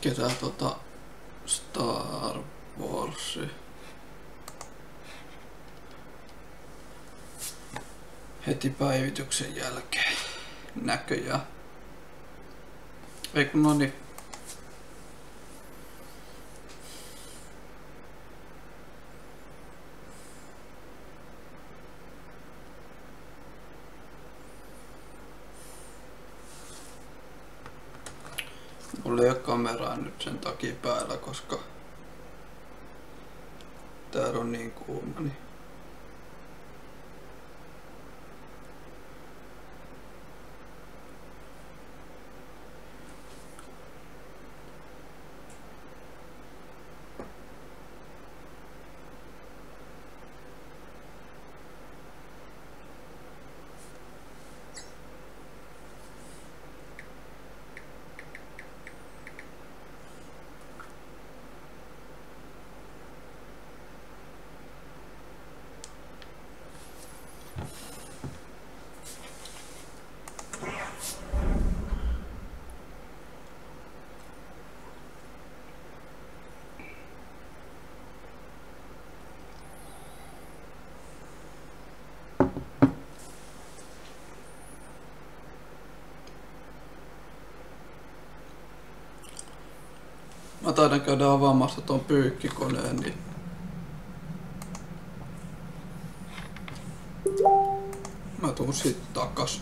ketä Star Wars heti päivityksen jälkeen näköjään. Ei kun noniin. Mulla ei oo kameraa nyt sen takia päällä, koska täällä on niin kuuma. Niin mä taidan käydä avaamassa ton pyykkikoneen, niin mä tuun sit takas.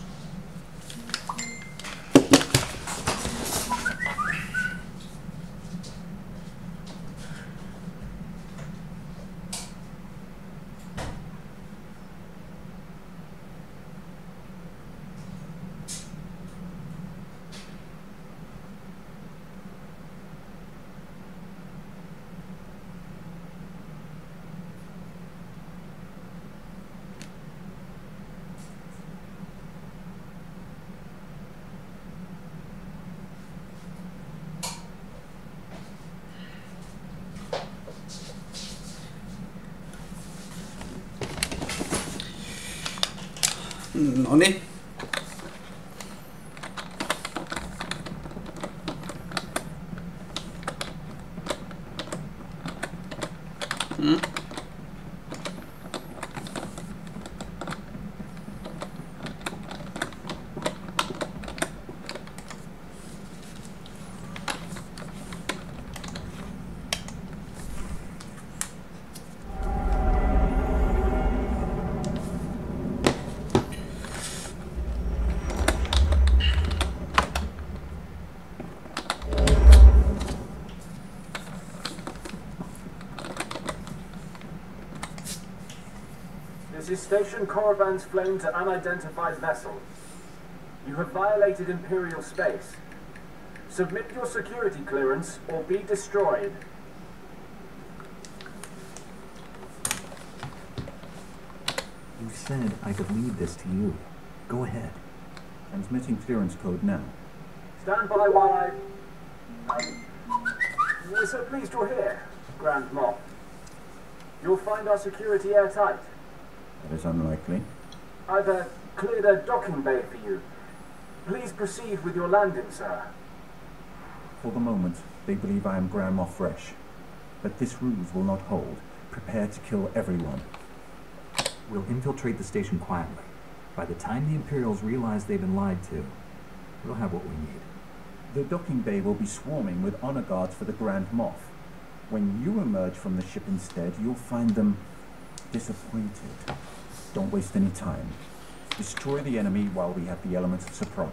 Noniin. This is Station Korriban's flame to unidentified vessel. You have violated Imperial space. Submit your security clearance or be destroyed. You said I could leave this to you. Go ahead. Transmitting clearance code now. Stand by while we're so pleased you're here, Grand Moff. You'll find our security airtight. That is unlikely. I've cleared a docking bay for you. Please proceed with your landing, sir. For the moment, they believe I am Grand Moff Fresh. But this ruse will not hold. Prepare to kill everyone. We'll infiltrate the station quietly. By the time the Imperials realize they've been lied to, we'll have what we need. The docking bay will be swarming with honor guards for the Grand Moff. When you emerge from the ship instead, you'll find them disappointed. Don't waste any time. Destroy the enemy while we have the elements of surprise.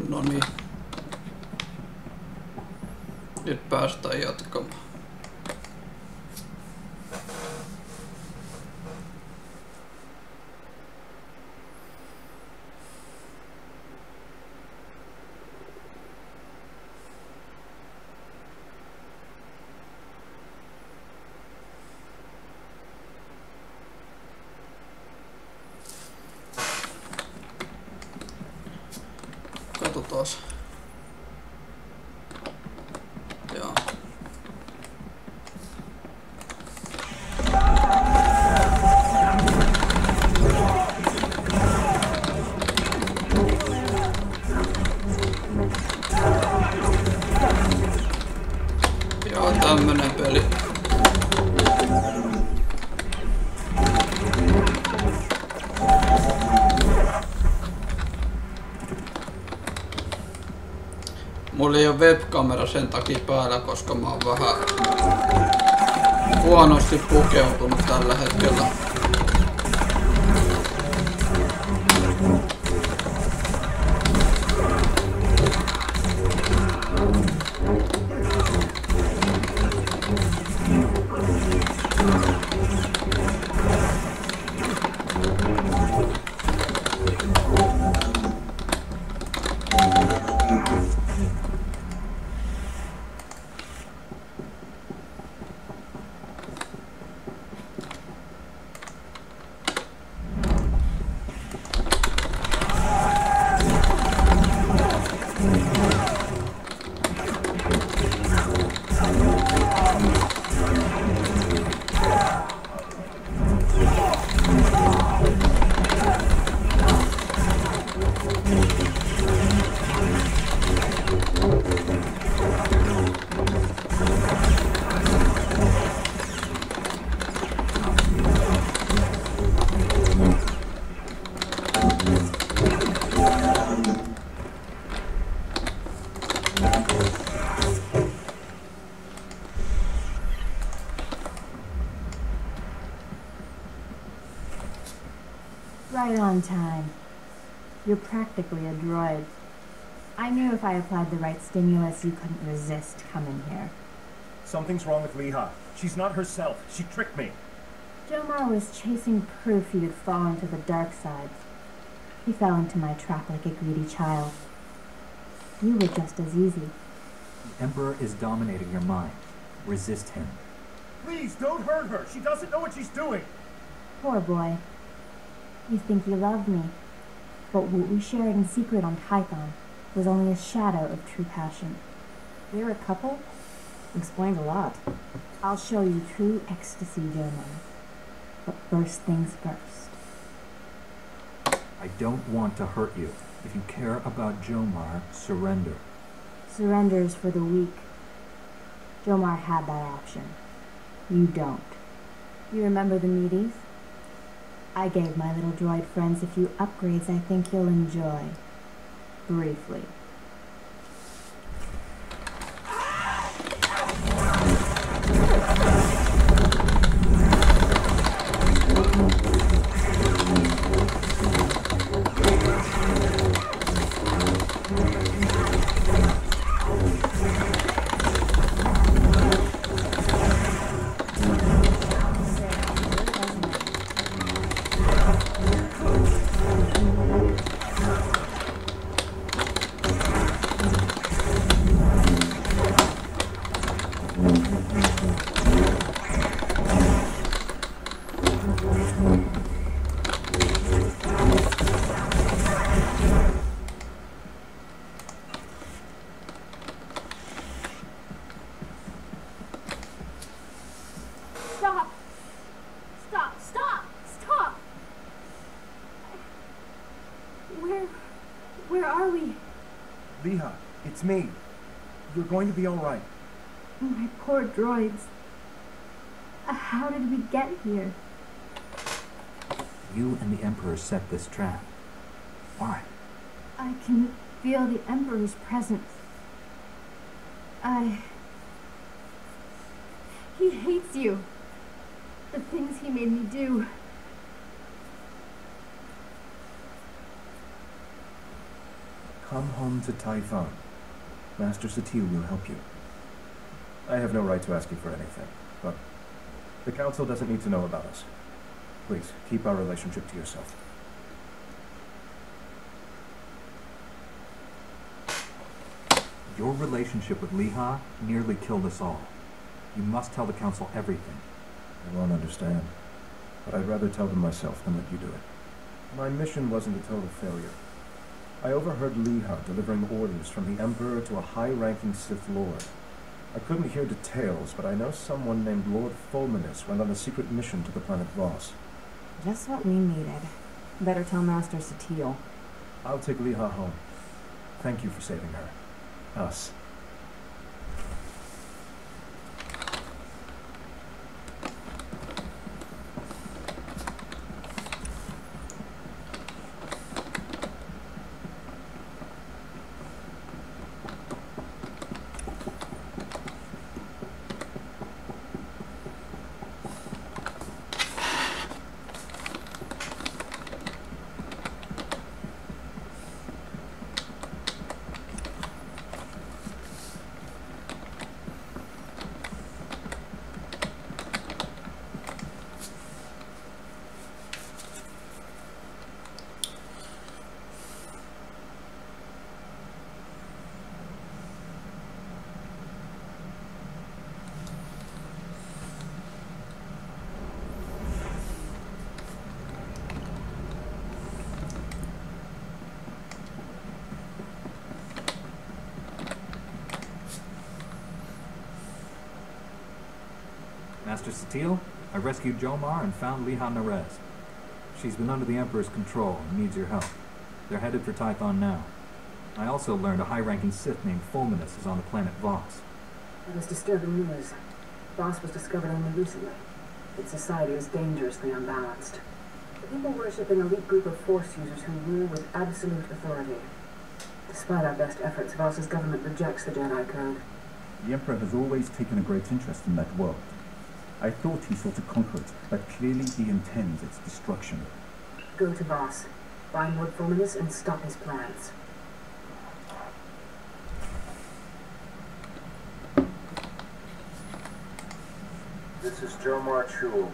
No niin. Nyt päästään jatkamaan. Katsotaan. Joo, tämmönen peli. Mulla ei oo webkamera sen takia päällä, koska mä oon vähän huonosti pukeutunut tällä hetkellä. Right on time. You're practically a droid. I knew if I applied the right stimulus, you couldn't resist coming here. Something's wrong with Leha. She's not herself. She tricked me. Jomar was chasing proof you'd fallen to the dark side. He fell into my trap like a greedy child. You were just as easy. The Emperor is dominating your mind. Resist him. Please, don't hurt her. She doesn't know what she's doing. Poor boy. You think you loved me, but what we shared in secret on Tython was only a shadow of true passion. We're a couple? Explains a lot. I'll show you true ecstasy, Jomar. But first things first. I don't want to hurt you. If you care about Jomar, surrender. Surrender's for the weak. Jomar had that option. You don't. You remember the meaties? I gave my little droid friends a few upgrades I think you'll enjoy. Briefly. Where are we? Leha, it's me. You're going to be all right. My poor droids. How did we get here? You and the Emperor set this trap. Why? I can feel the Emperor's presence. He hates you. The things he made me do. Come home to Tython. Master Satil will help you. I have no right to ask you for anything, but the Council doesn't need to know about us. Please, keep our relationship to yourself. Your relationship with Leha nearly killed us all. You must tell the Council everything. They won't understand, but I'd rather tell them myself than let you do it. My mission wasn't a total failure. I overheard Leha delivering orders from the Emperor to a high-ranking Sith Lord. I couldn't hear details, but I know someone named Lord Fulminus went on a secret mission to the planet Voss. Just what we needed. Better tell Master Satil. I'll take Leha home. Thank you for saving her. Us. Master Satil, I rescued Jomar and found Liha Nerez. She's been under the Emperor's control and needs your help. They're headed for Tython now. I also learned a high-ranking Sith named Fulminus is on the planet Voss. That is disturbing news. Voss was discovered only recently. Its society is dangerously unbalanced. The people worship an elite group of Force users who rule with absolute authority. Despite our best efforts, Voss's government rejects the Jedi Code. The Emperor has always taken a great interest in that world. I thought he sought to conquer it, but clearly he intends its destruction. Go to Voss, find Lord Fulminus, and stop his plans. This is Jomar Chul.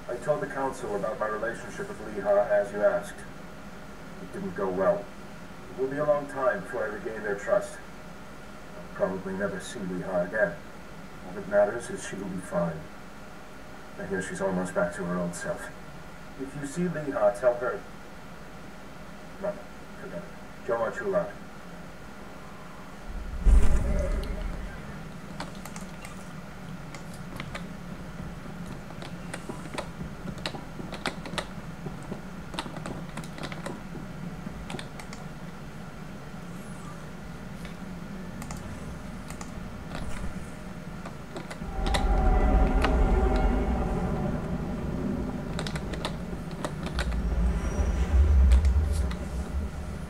I told the council about my relationship with Liha as you asked. It didn't go well. It will be a long time before I regain their trust. I'll probably never see Liha again. All that matters is she will be fine. I hear she's almost back to her old self. If you see Liha, tell her... No, forget it. Jomar Chul out.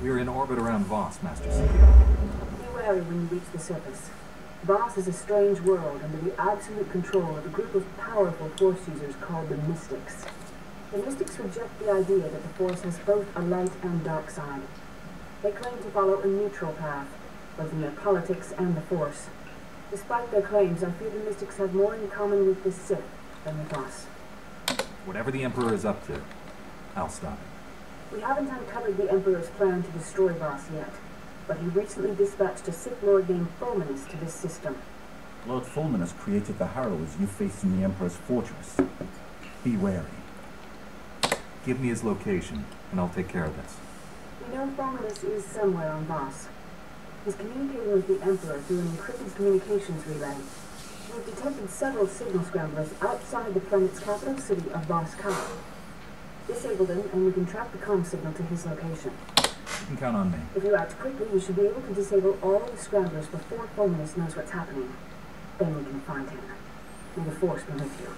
We're in orbit around Voss, Master Satil. Be wary when you reach the surface. Voss is a strange world under the absolute control of a group of powerful Force users called the Mystics. The Mystics reject the idea that the Force has both a light and dark side. They claim to follow a neutral path, both in their politics and the Force. Despite their claims, I fear the Mystics have more in common with the Sith than with us. Whatever the Emperor is up to, I'll stop it. We haven't uncovered the Emperor's plan to destroy Voss yet, but he recently dispatched a Sith Lord named Fulminus to this system. Lord Fulminus created the Harrows you faced in the Emperor's fortress. Be wary. Give me his location, and I'll take care of this. We know Fulminus is somewhere on Voss. He's communicating with the Emperor through an encrypted communications relay. We've detected several signal scramblers outside the planet's capital city of Voss Kai. Disable them, and we can track the comm signal to his location. You can count on me. If you act quickly, you should be able to disable all the scramblers before Fulminus knows what's happening. Then we can find him. May the Force be with you.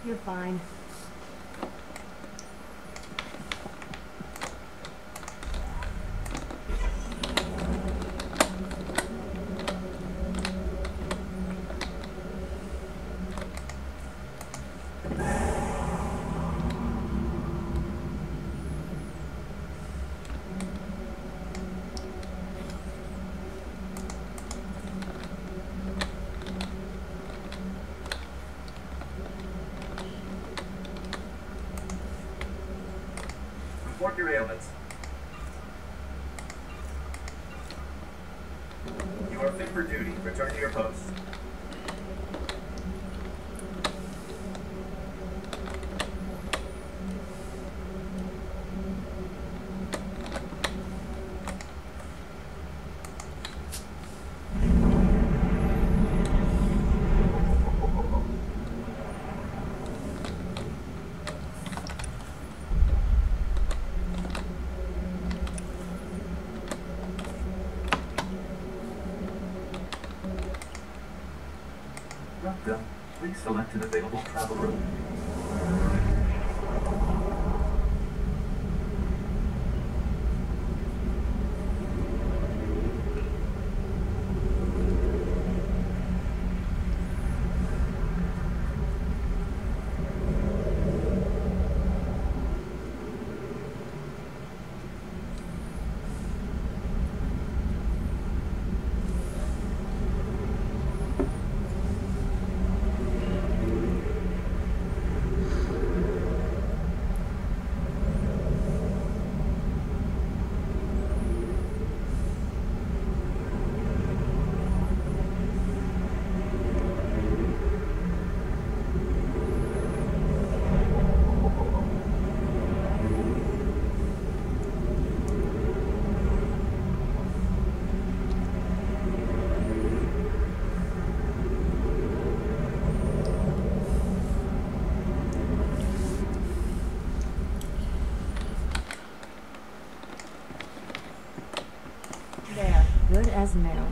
You're fine. Report your ailments. You are fit for duty. Return to your post. Welcome. Please select an available travel route. Good as new.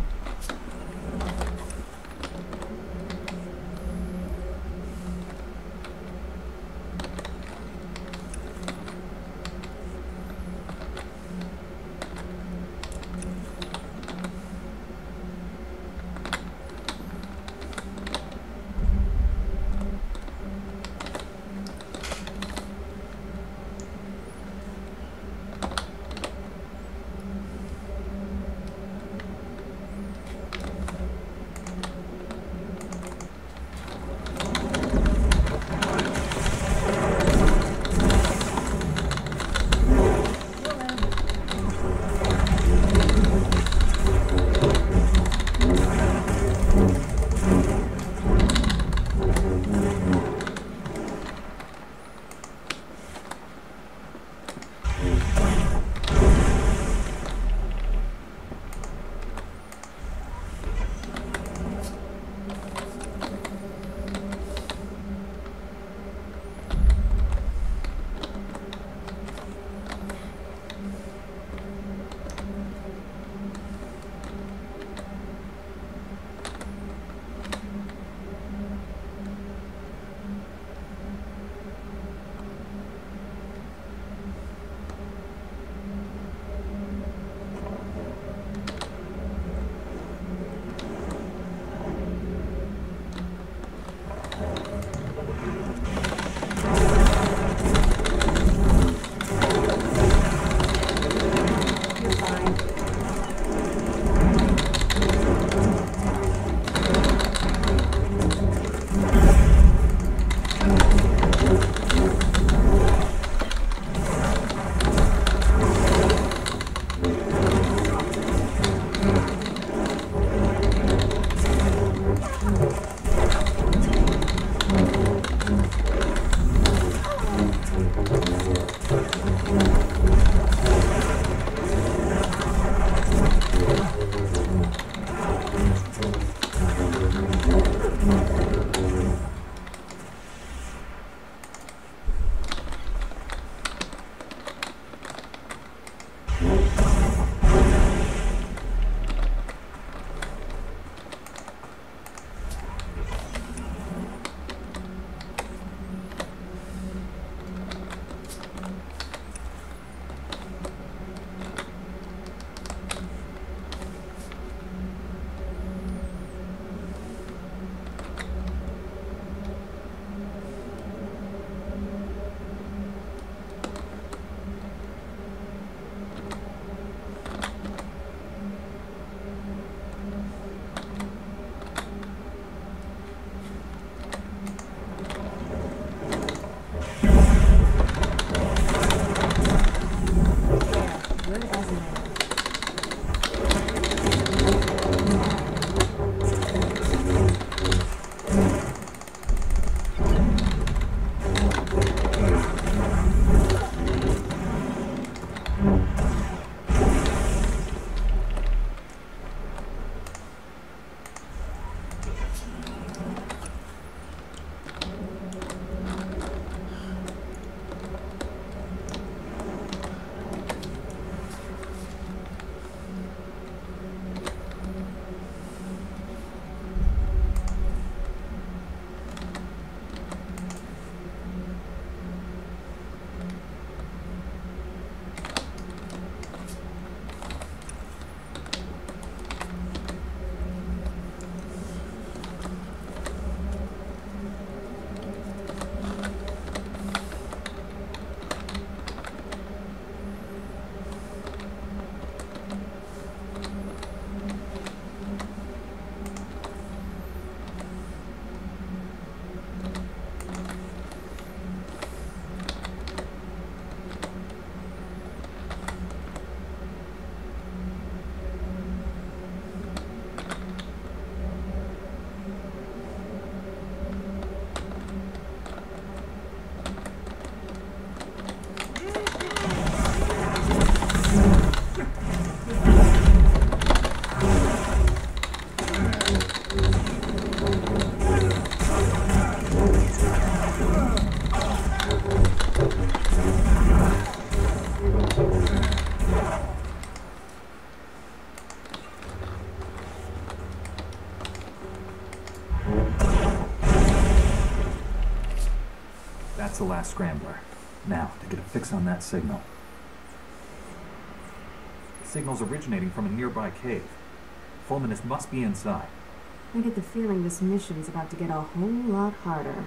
the last scrambler. Now, to get a fix on that signal. The signal's originating from a nearby cave. Fulminus must be inside. I get the feeling this mission's about to get a whole lot harder.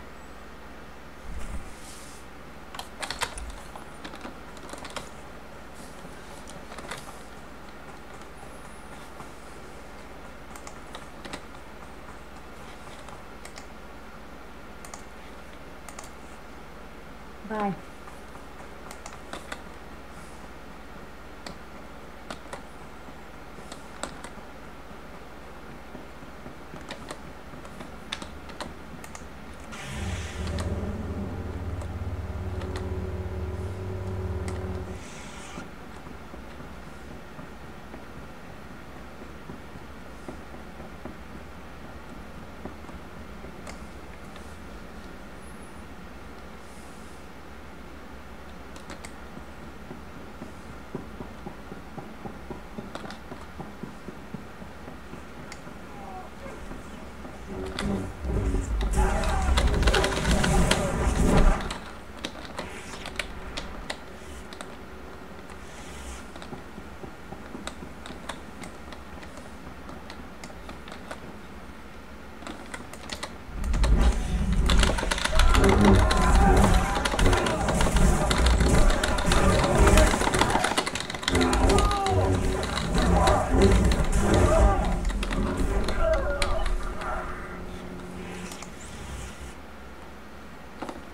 Bye.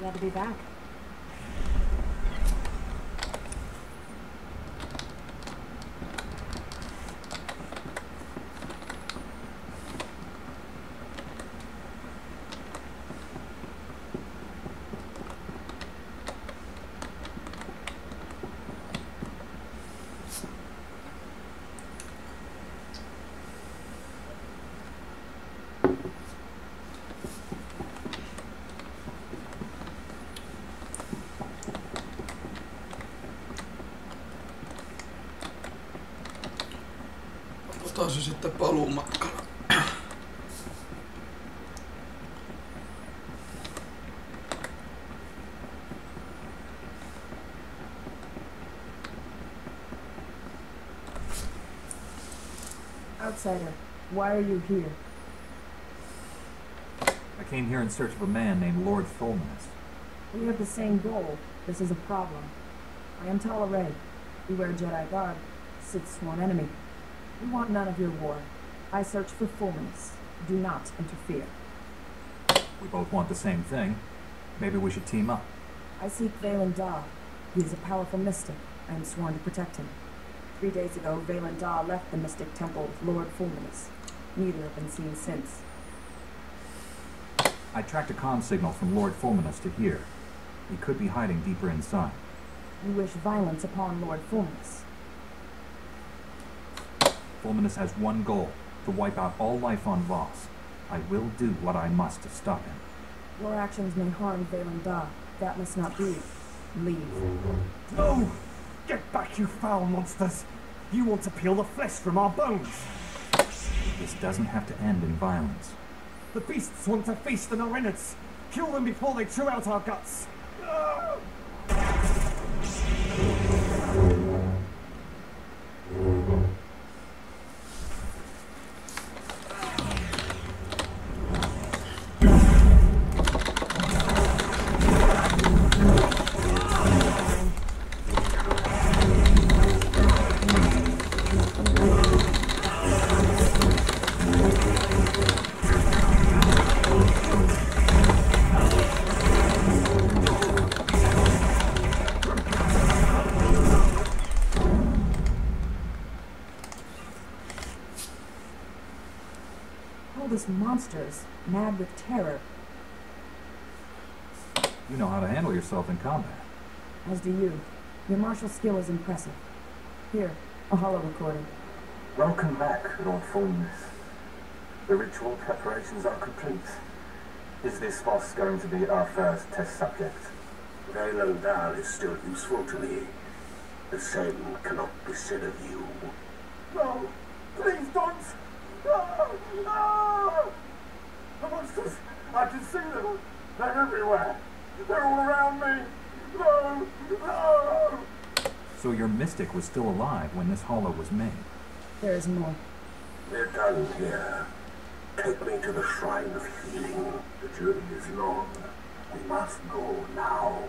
Glad to be back. Otetaan se sitten paluumatkalla. Outsider, why are you here? I came here in search of a man named Lord Fulminus. We have the same goal. This is a problem. I am Talaray. You wear Jedi garb. Sith's sworn enemy. We want none of your war. I search for Fulminus. Do not interfere. We both want the same thing. Maybe we should team up. I seek Valen Da. He is a powerful mystic. I am sworn to protect him. 3 days ago, Valen Da left the mystic temple with Lord Fulminus. Neither have been seen since. I tracked a comm signal from Lord Fulminus to here. He could be hiding deeper inside. You wish violence upon Lord Fulminus. Fulminus has one goal, to wipe out all life on Voss. I will do what I must to stop him. Your actions may harm Valen Da. That must not be. Leave. No! Get back, you foul monsters! You want to peel the flesh from our bones! This doesn't have to end in violence. The beasts want to feast on our innards! Kill them before they chew out our guts! Monsters, mad with terror. You know how to handle yourself in combat. As do you. Your martial skill is impressive. Here, a holo recording. Welcome back, Lord Fulminus. The ritual preparations are complete. Is this boss going to be our first test subject? Valen Da is still useful to me. The same cannot be said of you. No! Please don't! No! No! The monsters! I can see them! They're everywhere! They're all around me! No! No! So your mystic was still alive when this hollow was made? There is more. We're done here. Take me to the Shrine of Healing. The journey is long. We must go now.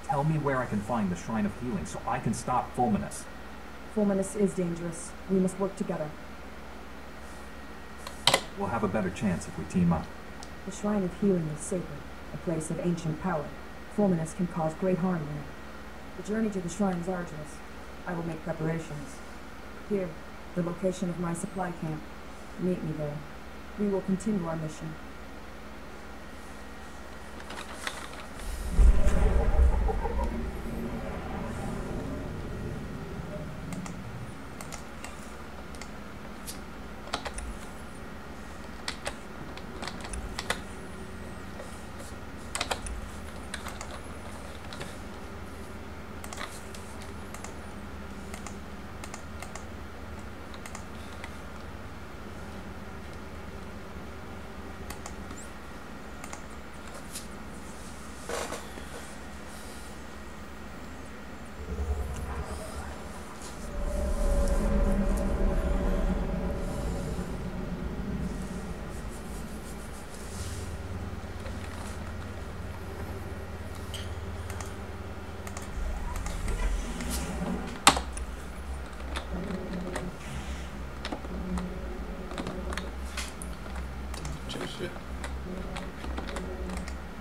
Tell me where I can find the Shrine of Healing so I can stop Fulminus. Fulminus is dangerous. We must work together. We'll have a better chance if we team up. The Shrine of Healing is sacred, a place of ancient power. Fulminus can cause great harm there. The journey to the shrine is arduous. I will make preparations. Here, the location of my supply camp. Meet me there. We will continue our mission.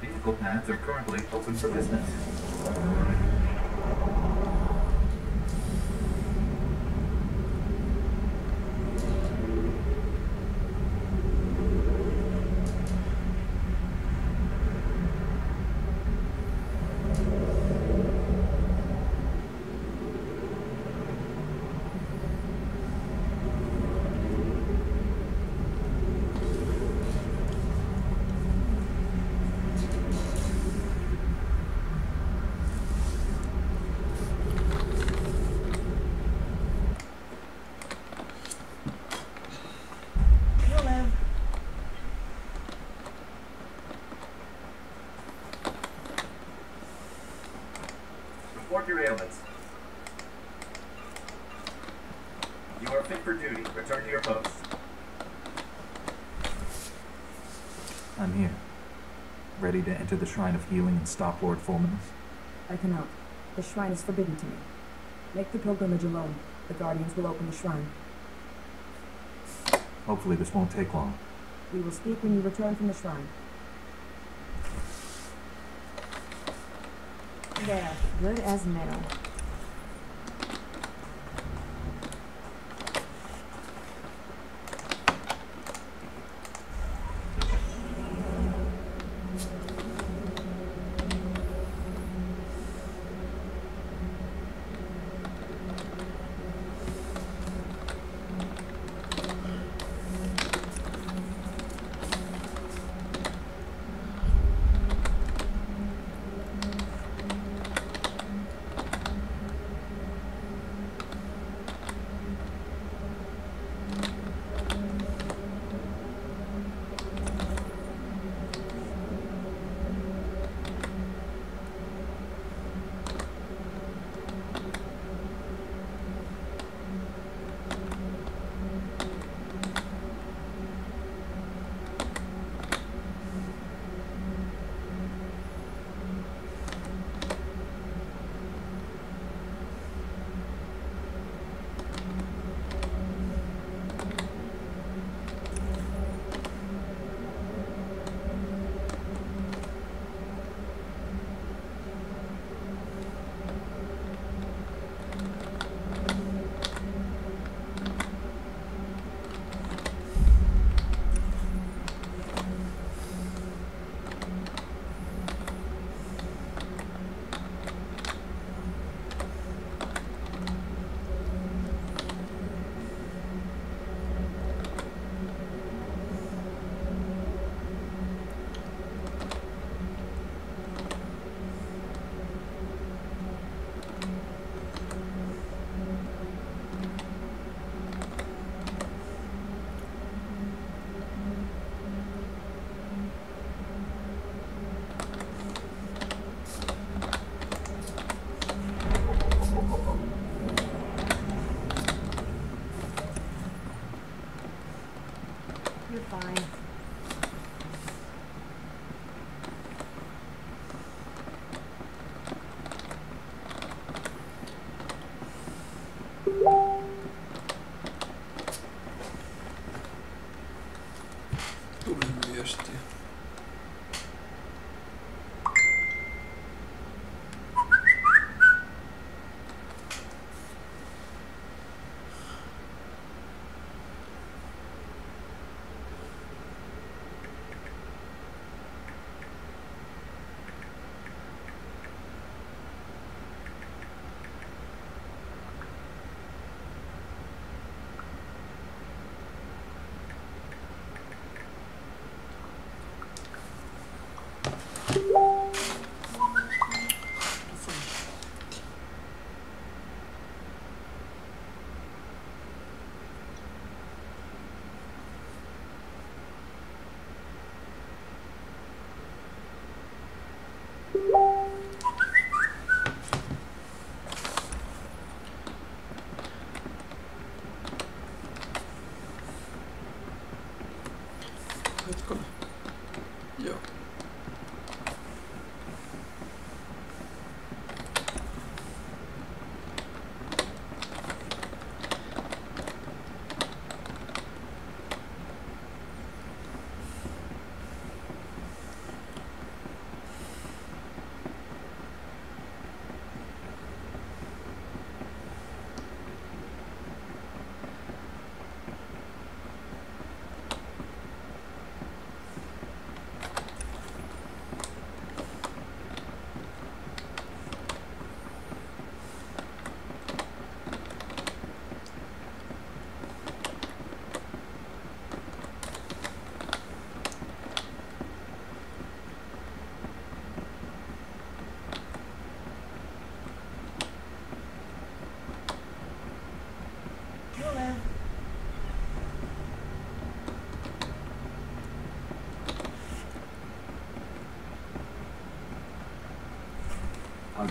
Vehicle paths are currently open for business. Report your ailments. You are fit for duty. Return to your post. I'm here. Ready to enter the Shrine of Healing and stop Lord Fulminus? I cannot. The shrine is forbidden to me. Make the pilgrimage alone. The Guardians will open the shrine. Hopefully this won't take long. We will speak when you return from the shrine. There, good as new.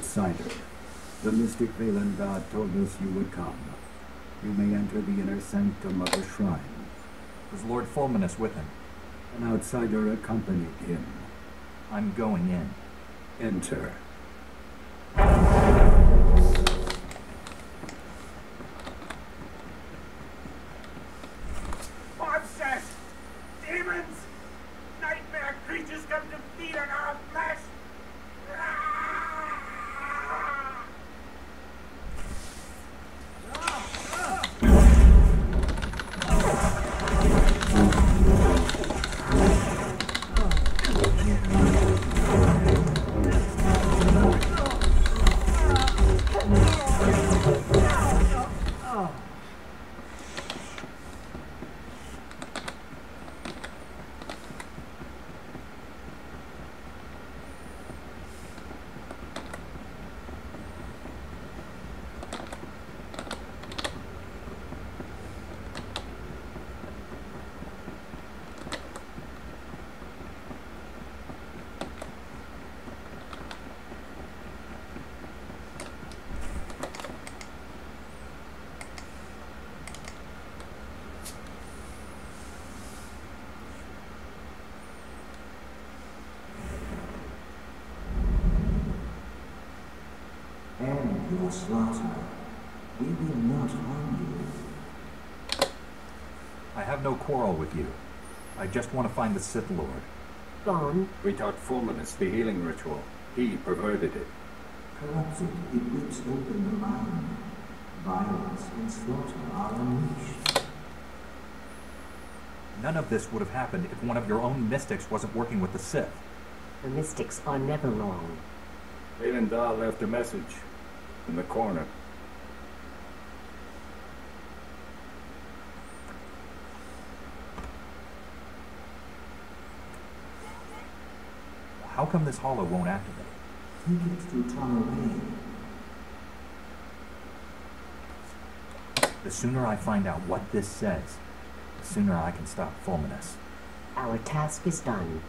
Outsider, the mystic Valen god told us you would come. You may enter the inner sanctum of the shrine. Was Lord Fulminus with him? An outsider accompanied him. I'm going in. Enter. Monsters! Demons! Nightmare creatures come to feed on our flesh! And your slaughter. We will not harm you. I have no quarrel with you. I just want to find the Sith Lord. Gone. We taught Fulminus the healing ritual. He perverted it. Corrupted, it rips open the mind. Violence and slaughter are unleashed. None of this would have happened if one of your own mystics wasn't working with the Sith. The mystics are never wrong. Valen left a message in the corner. How come this hollow won't activate? Take it to Tolerate. The sooner I find out what this says, the sooner I can stop Fulminus. Our task is done.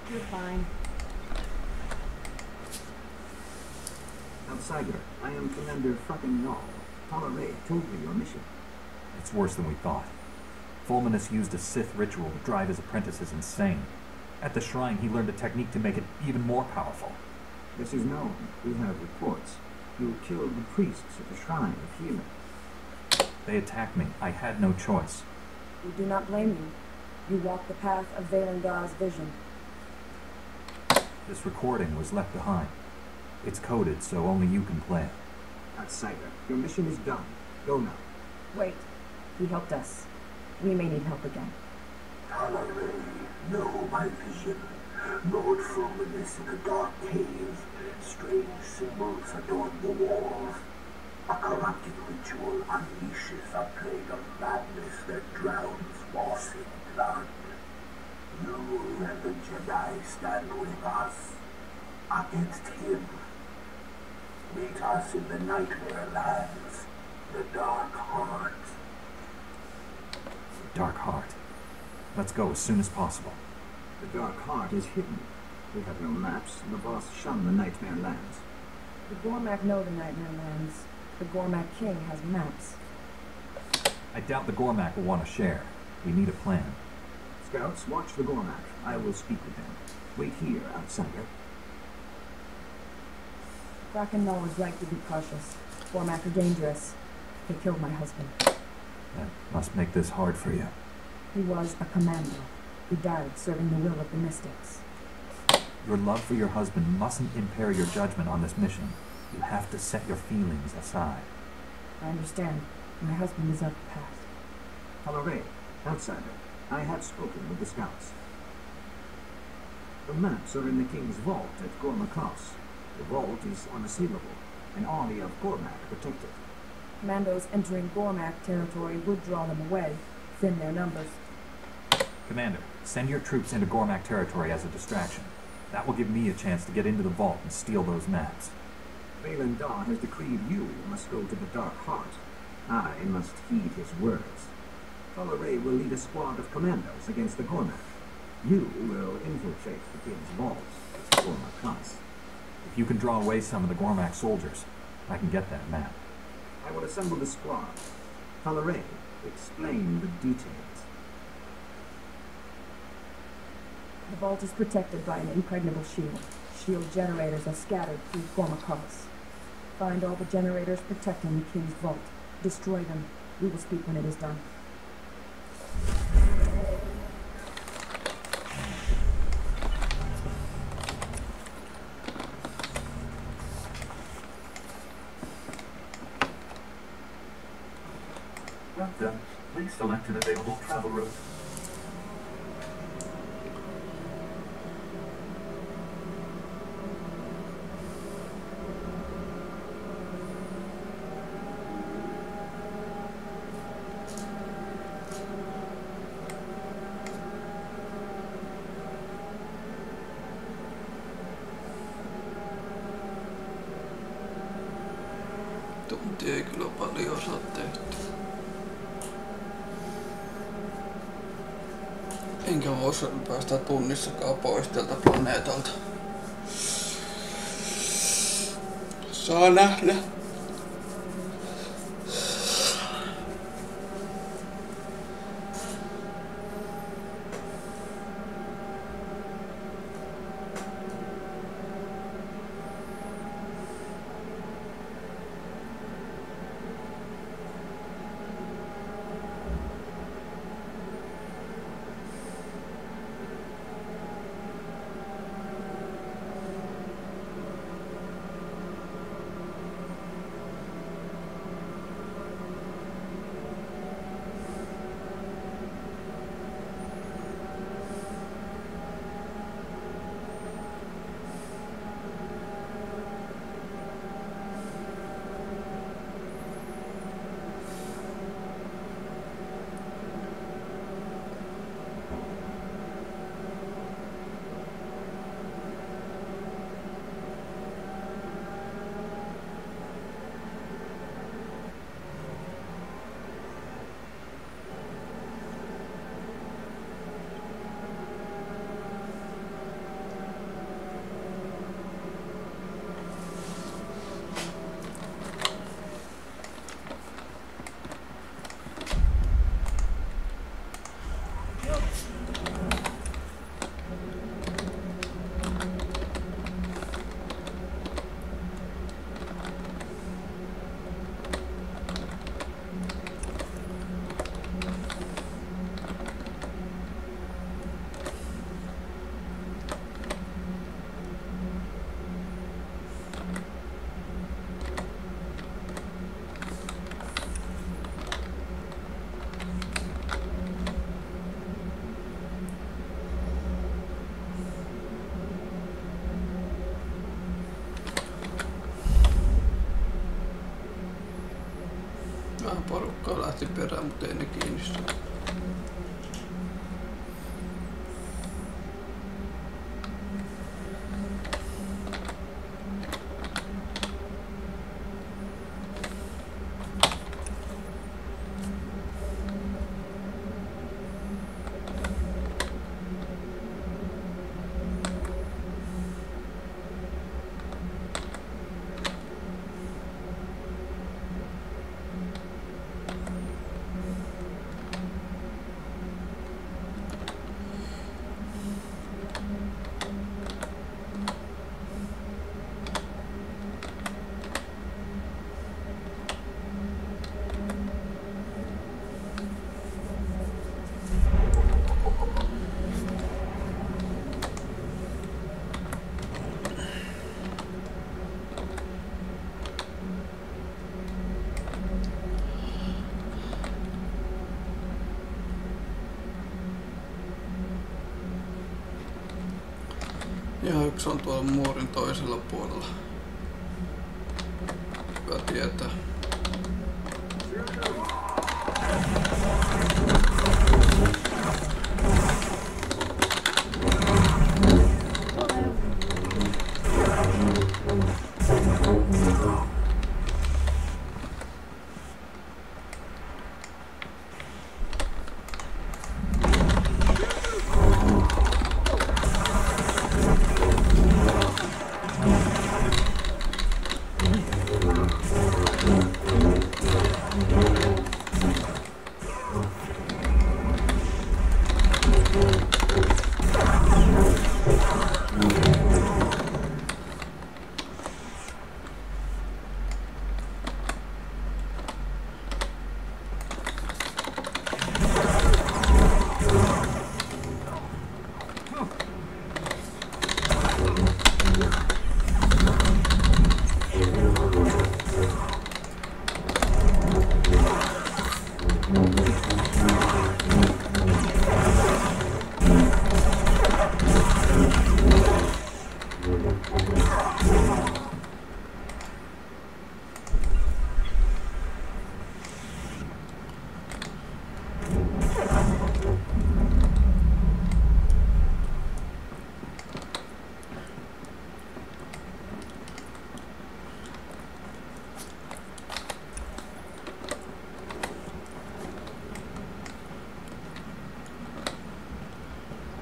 You're fine. Outsider, I am Commander fucking Null. Tolerate told me your mission. It's worse than we thought. Fulminus used a Sith ritual to drive his apprentices insane. At the shrine, he learned a technique to make it even more powerful. This is known. We have reports. You killed the priests at the Shrine of Healing. They attacked me. I had no choice. We do not blame you. You walked the path of Valengar's vision. This recording was left behind. It's coded, so only you can play it. Outsider, your mission is done. Go now. Wait. He helped us. We may need help again. Tolerate, know my vision. Lord Fulminus in a dark cave. Strange symbols adorn the walls. A corrupting ritual unleashes a plague of madness that drowns moss in blood. You and the Jedi stand with us against him. Meet us in the Nightmare Lands, the Dark Heart. Dark Heart. Let's go as soon as possible. The Dark Heart is hidden. We have no maps, and the boss shun the Nightmare Lands. The Gormak know the Nightmare Lands. The Gormak King has maps. I doubt the Gormak will want to share. We need a plan. Scouts, watch the Gormak. I will speak with them. Wait here, outsider. Brackennell was right to be cautious. Cormac are dangerous. They killed my husband. That must make this hard for you. He was a commando. He died serving the will of the Mystics. Your love for your husband mustn't impair your judgment on this mission. You have to set your feelings aside. I understand. My husband is of the past. Palare, outsider, I have spoken with the scouts. The maps are in the King's vault at Gorma Cross. The vault is unassailable. An army of Cormac protect it. Commandos entering Gormac territory would draw them away, thin their numbers. Commander, send your troops into Gormac territory as a distraction. That will give me a chance to get into the vault and steal those maps. Valen Dar has decreed you must go to the Dark Heart. I must heed his words. Palare will lead a squad of commandos against the Gormac. You will infiltrate the King's vault at Gorma Cross. If you can draw away some of the Gormac soldiers, I can get that map. I will assemble the squad. Palare, explain the details. The vault is protected by an impregnable shield. Shield generators are scattered through Gorma Cross. Find all the generators protecting the King's vault. Destroy them. We will speak when it is done. Well done. Please select an available travel route. Tunti ei kyllä paljon saa tehty. Enkä voisi päästä tunnissakaan pois tältä planeetalta. Saa nähdä. Vähän porukkaa lähti perään, mutta ei ne kiinni saa. Ja yksi on tuolla muurin toisella puolella. Hyvä tietää.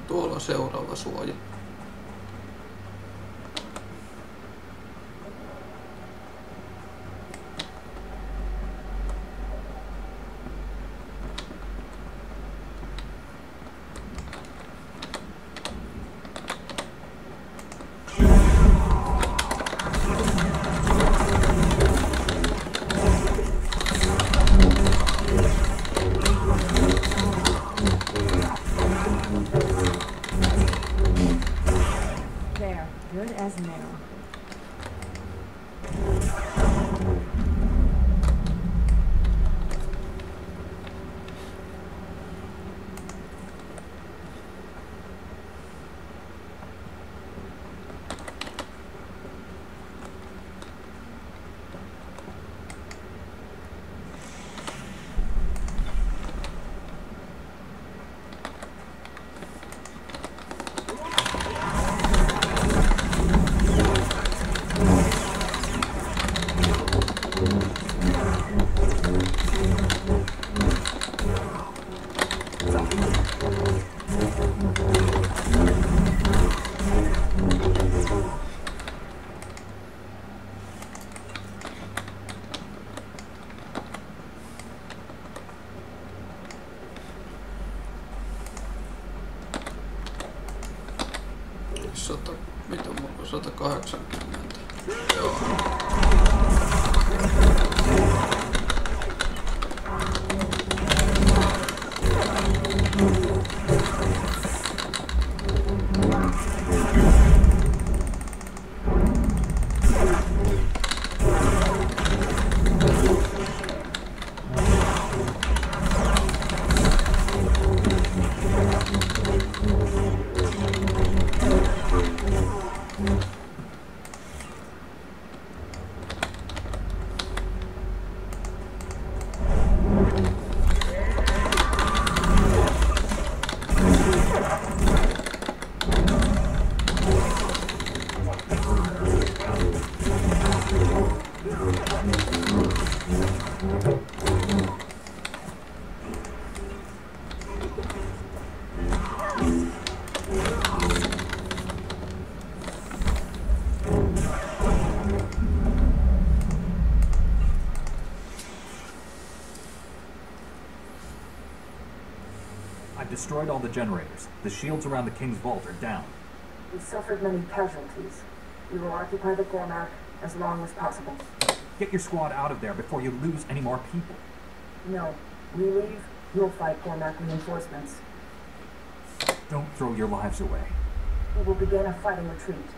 Tuolla seuraava suoja. Good as new. Mitä mulla 180? Joo. I've destroyed all the generators. The shields around the King's Vault are down. We suffered many casualties. We will occupy the Gormak as long as possible. Get your squad out of there before you lose any more people. No. We leave, you'll fight Gormak reinforcements. Don't throw your lives away. We will begin a fighting retreat.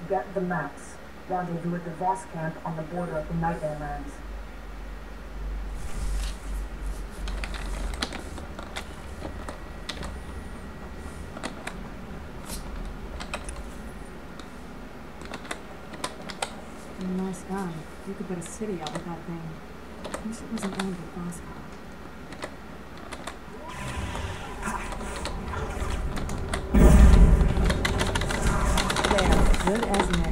Get the maps. Rendezvous at the Voss camp on the border of the Nightmare Lands. gun. You could put a city out with that thing. I wish it wasn't owned by Bosco. There, good as new.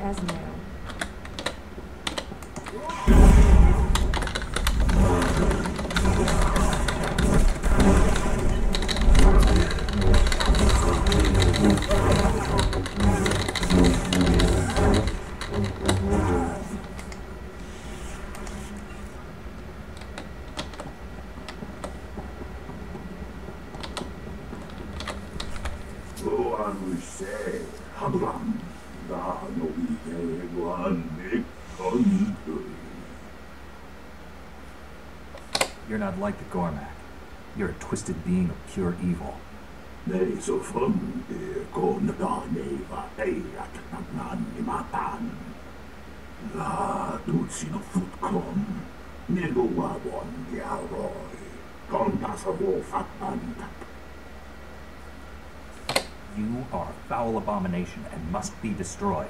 as nail. You're not like the Gormak. You're a twisted being of pure evil. You are a foul abomination and must be destroyed.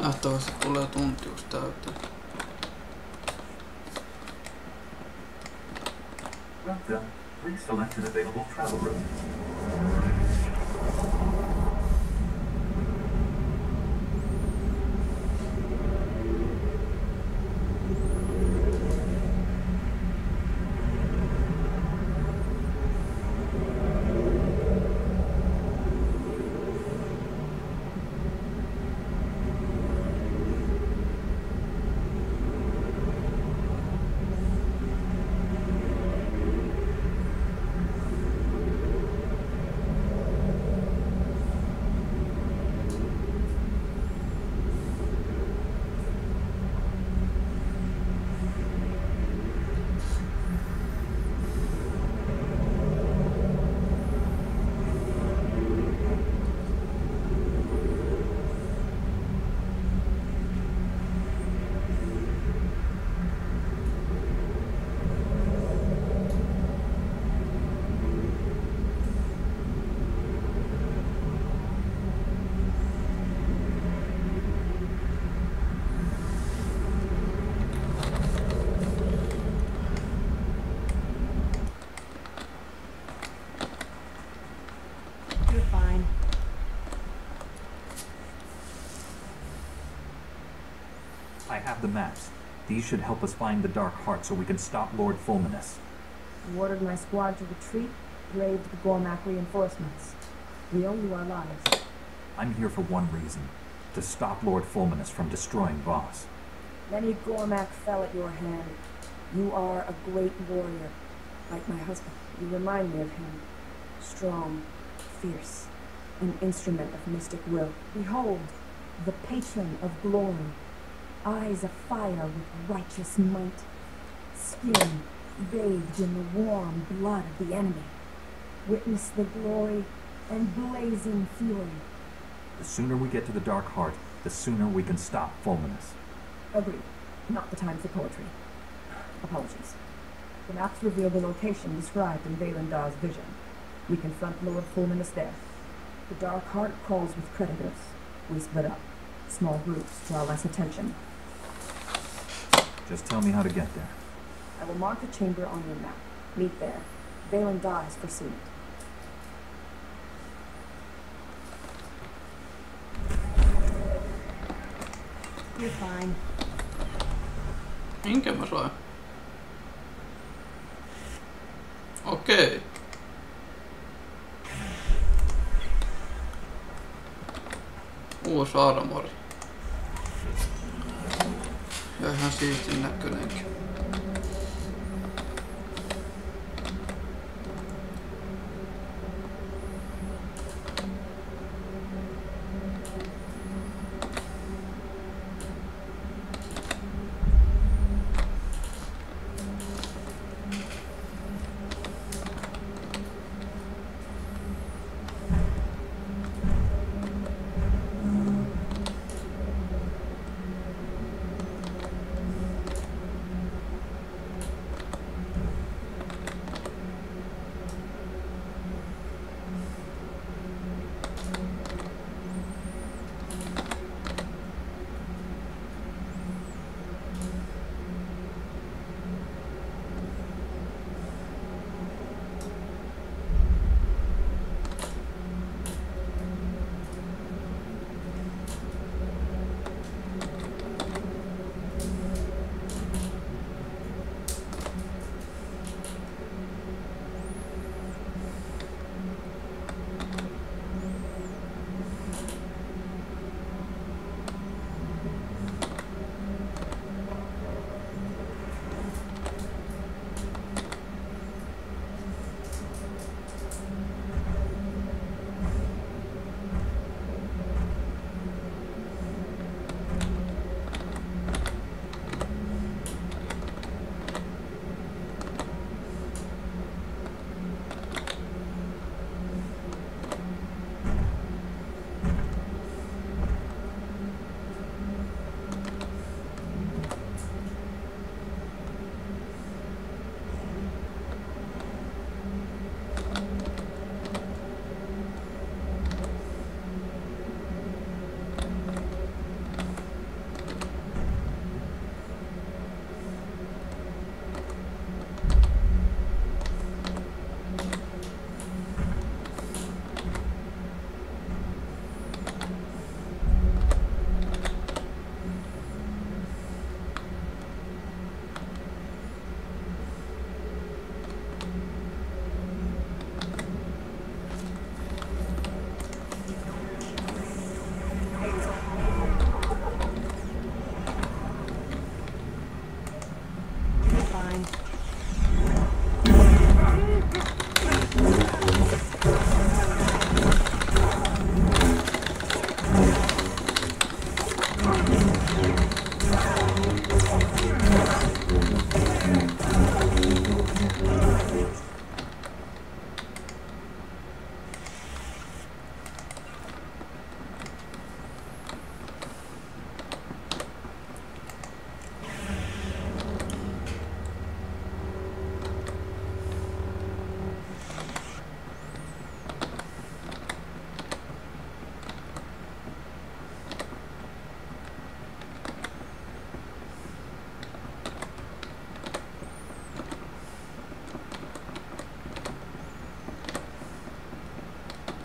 Nähtävästi tulee tuntius täyteen. Welcome. Please select an available travel route. I have the maps. These should help us find the Dark Heart so we can stop Lord Fulminus. You ordered my squad to retreat, braved the Gormak reinforcements. We owe you our lives. I'm here for one reason. To stop Lord Fulminus from destroying Voss. Many Gormak fell at your hand. You are a great warrior, like my husband. You remind me of him. Strong, fierce, an instrument of mystic will. Behold, the patron of glory. Eyes afire with righteous might. Skin bathed in the warm blood of the enemy. Witness the glory and blazing fury. The sooner we get to the Dark Heart, the sooner we can stop Fulminus. Agreed. Not the time for poetry. Apologies. The maps reveal the location described in Valendar's vision. We confront Lord Fulminus there. The Dark Heart crawls with predators. We split up. Small groups draw less attention. Just tell me how to get there. I will mark the chamber on your map. Meet there. Valandar has foreseen it. You're fine. Minkä mä sain? Okei. Uusi armori. Ja ihan siistin näköinenkin.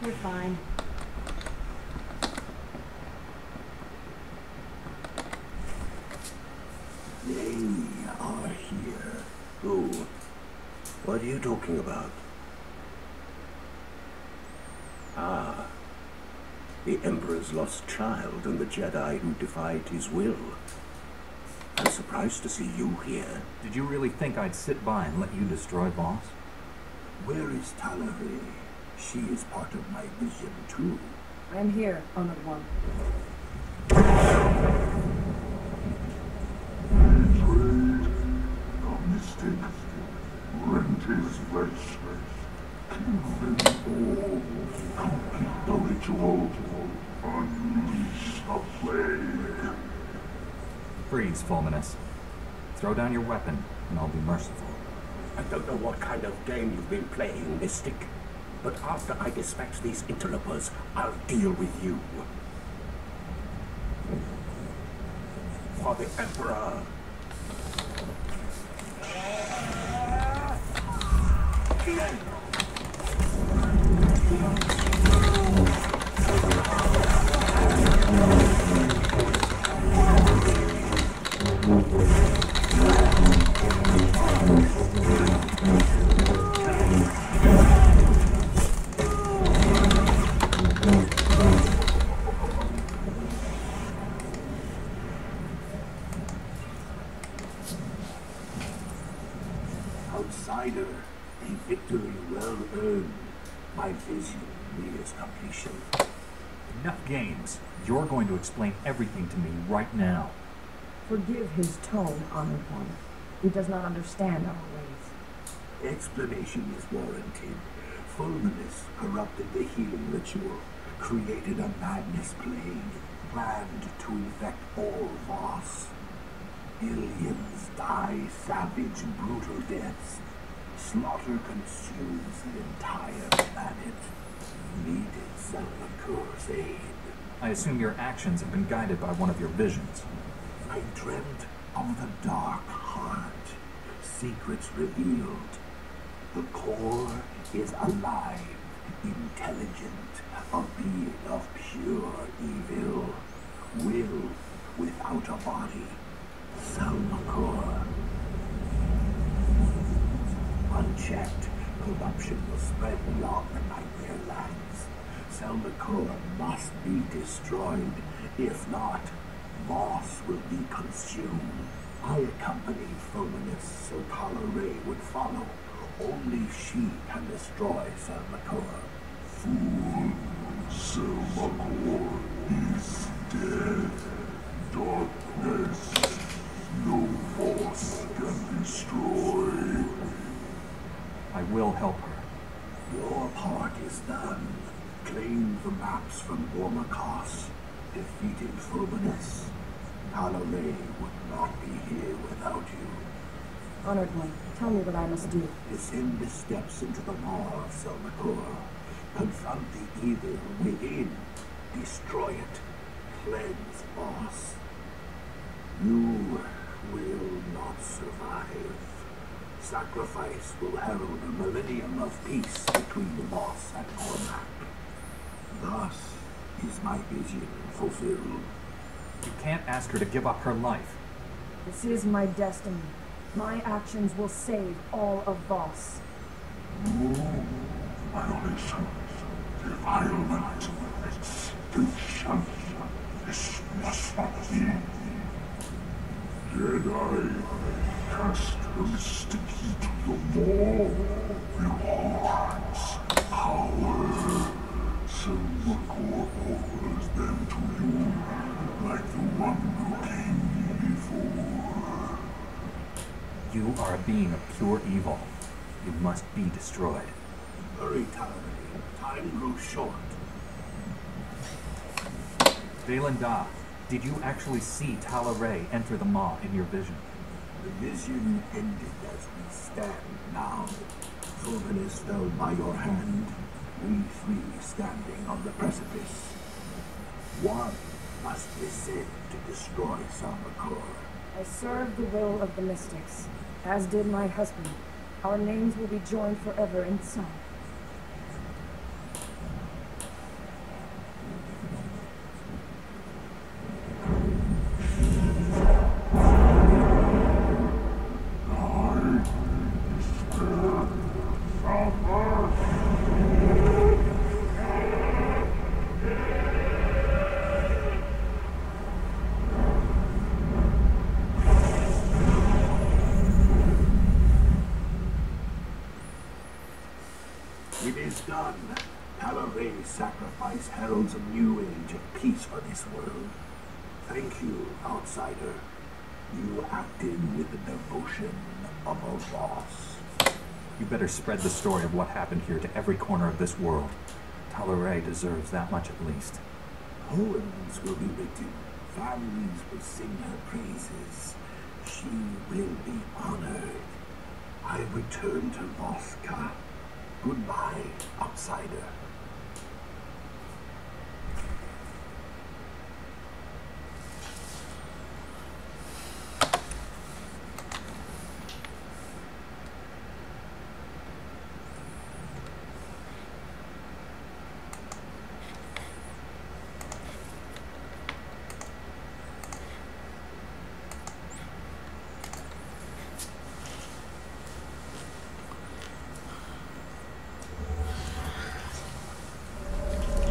You're fine. They are here. Who? What are you talking about? Ah. The Emperor's lost child and the Jedi who defied his will. I'm surprised to see you here. Did you really think I'd sit by and let you destroy Voss? Where is Talare? She is part of my vision, too. I am here, Honored One. Betrayed. The mystic. Rent his flesh. Kill them all. Complete the ritual. Unleash the plague. Freeze, Fulminus. Throw down your weapon, and I'll be merciful. I don't know what kind of game you've been playing, Mystic. But after I dispatch these interlopers, I'll deal with you. For the Emperor. Outsider, a victory well earned. My vision nears completion. Enough games. You're going to explain everything to me right now. Forgive his tone, Honored One. He does not understand our ways. Explanation is warranted. Fulminus corrupted the healing ritual, created a madness plague, planned to infect all Voss. Billions die savage, brutal deaths. Slaughter consumes the entire planet. Needed Salvacor's aid. I assume your actions have been guided by one of your visions. I dreamt of the dark heart. Secrets revealed. The core is alive, intelligent, a being of pure evil. Will without a body. Salvacor. Unchecked, corruption will spread beyond the Nightmare Lands. Salvacor must be destroyed. If not, Voss will be consumed. I accompanied Fulminus so Talare would follow. Only she can destroy Salvacor. Fool, Salvacor is dead. Darkness, no force can destroy. I will help her. Your part is done. Claim the maps from Gormakos. Defeated Fulminus. Talare would not be here without you. Honored One, tell me what I must do. Descend the steps into the maw of Salvacor. Confront the evil within. Destroy it. Cleanse Voss. You will not survive. Sacrifice will herald a millennium of peace between Voss and Cormac. Thus is my vision fulfilled. You can't ask her to give up her life. This is my destiny. My actions will save all of Voss. Violation, defilement, extinction. This must not be. Jedi, cast the mystic heat to the maw. Rewards, power. Salvacor offers them to you, like the one who came before. You are a being of pure evil. You must be destroyed. Hurry, Talare. Time grows short. Valen Da, did you actually see Talare enter the maw in your vision? The vision ended as we stand now. Fulminus fell by your hand. We three standing on the precipice. One must descend to destroy Salvacor. I serve the will of the Mystics, as did my husband. Our names will be joined forever in song. done. Tal'Ray sacrificed heralds a new age of peace for this world. Thank you, outsider. You acted with the devotion of a boss. You better spread the story of what happened here to every corner of this world. Tal'Ray deserves that much at least. Poems will be written. Families will sing her praises. She will be honored. I return to Voska. Goodbye, outsider.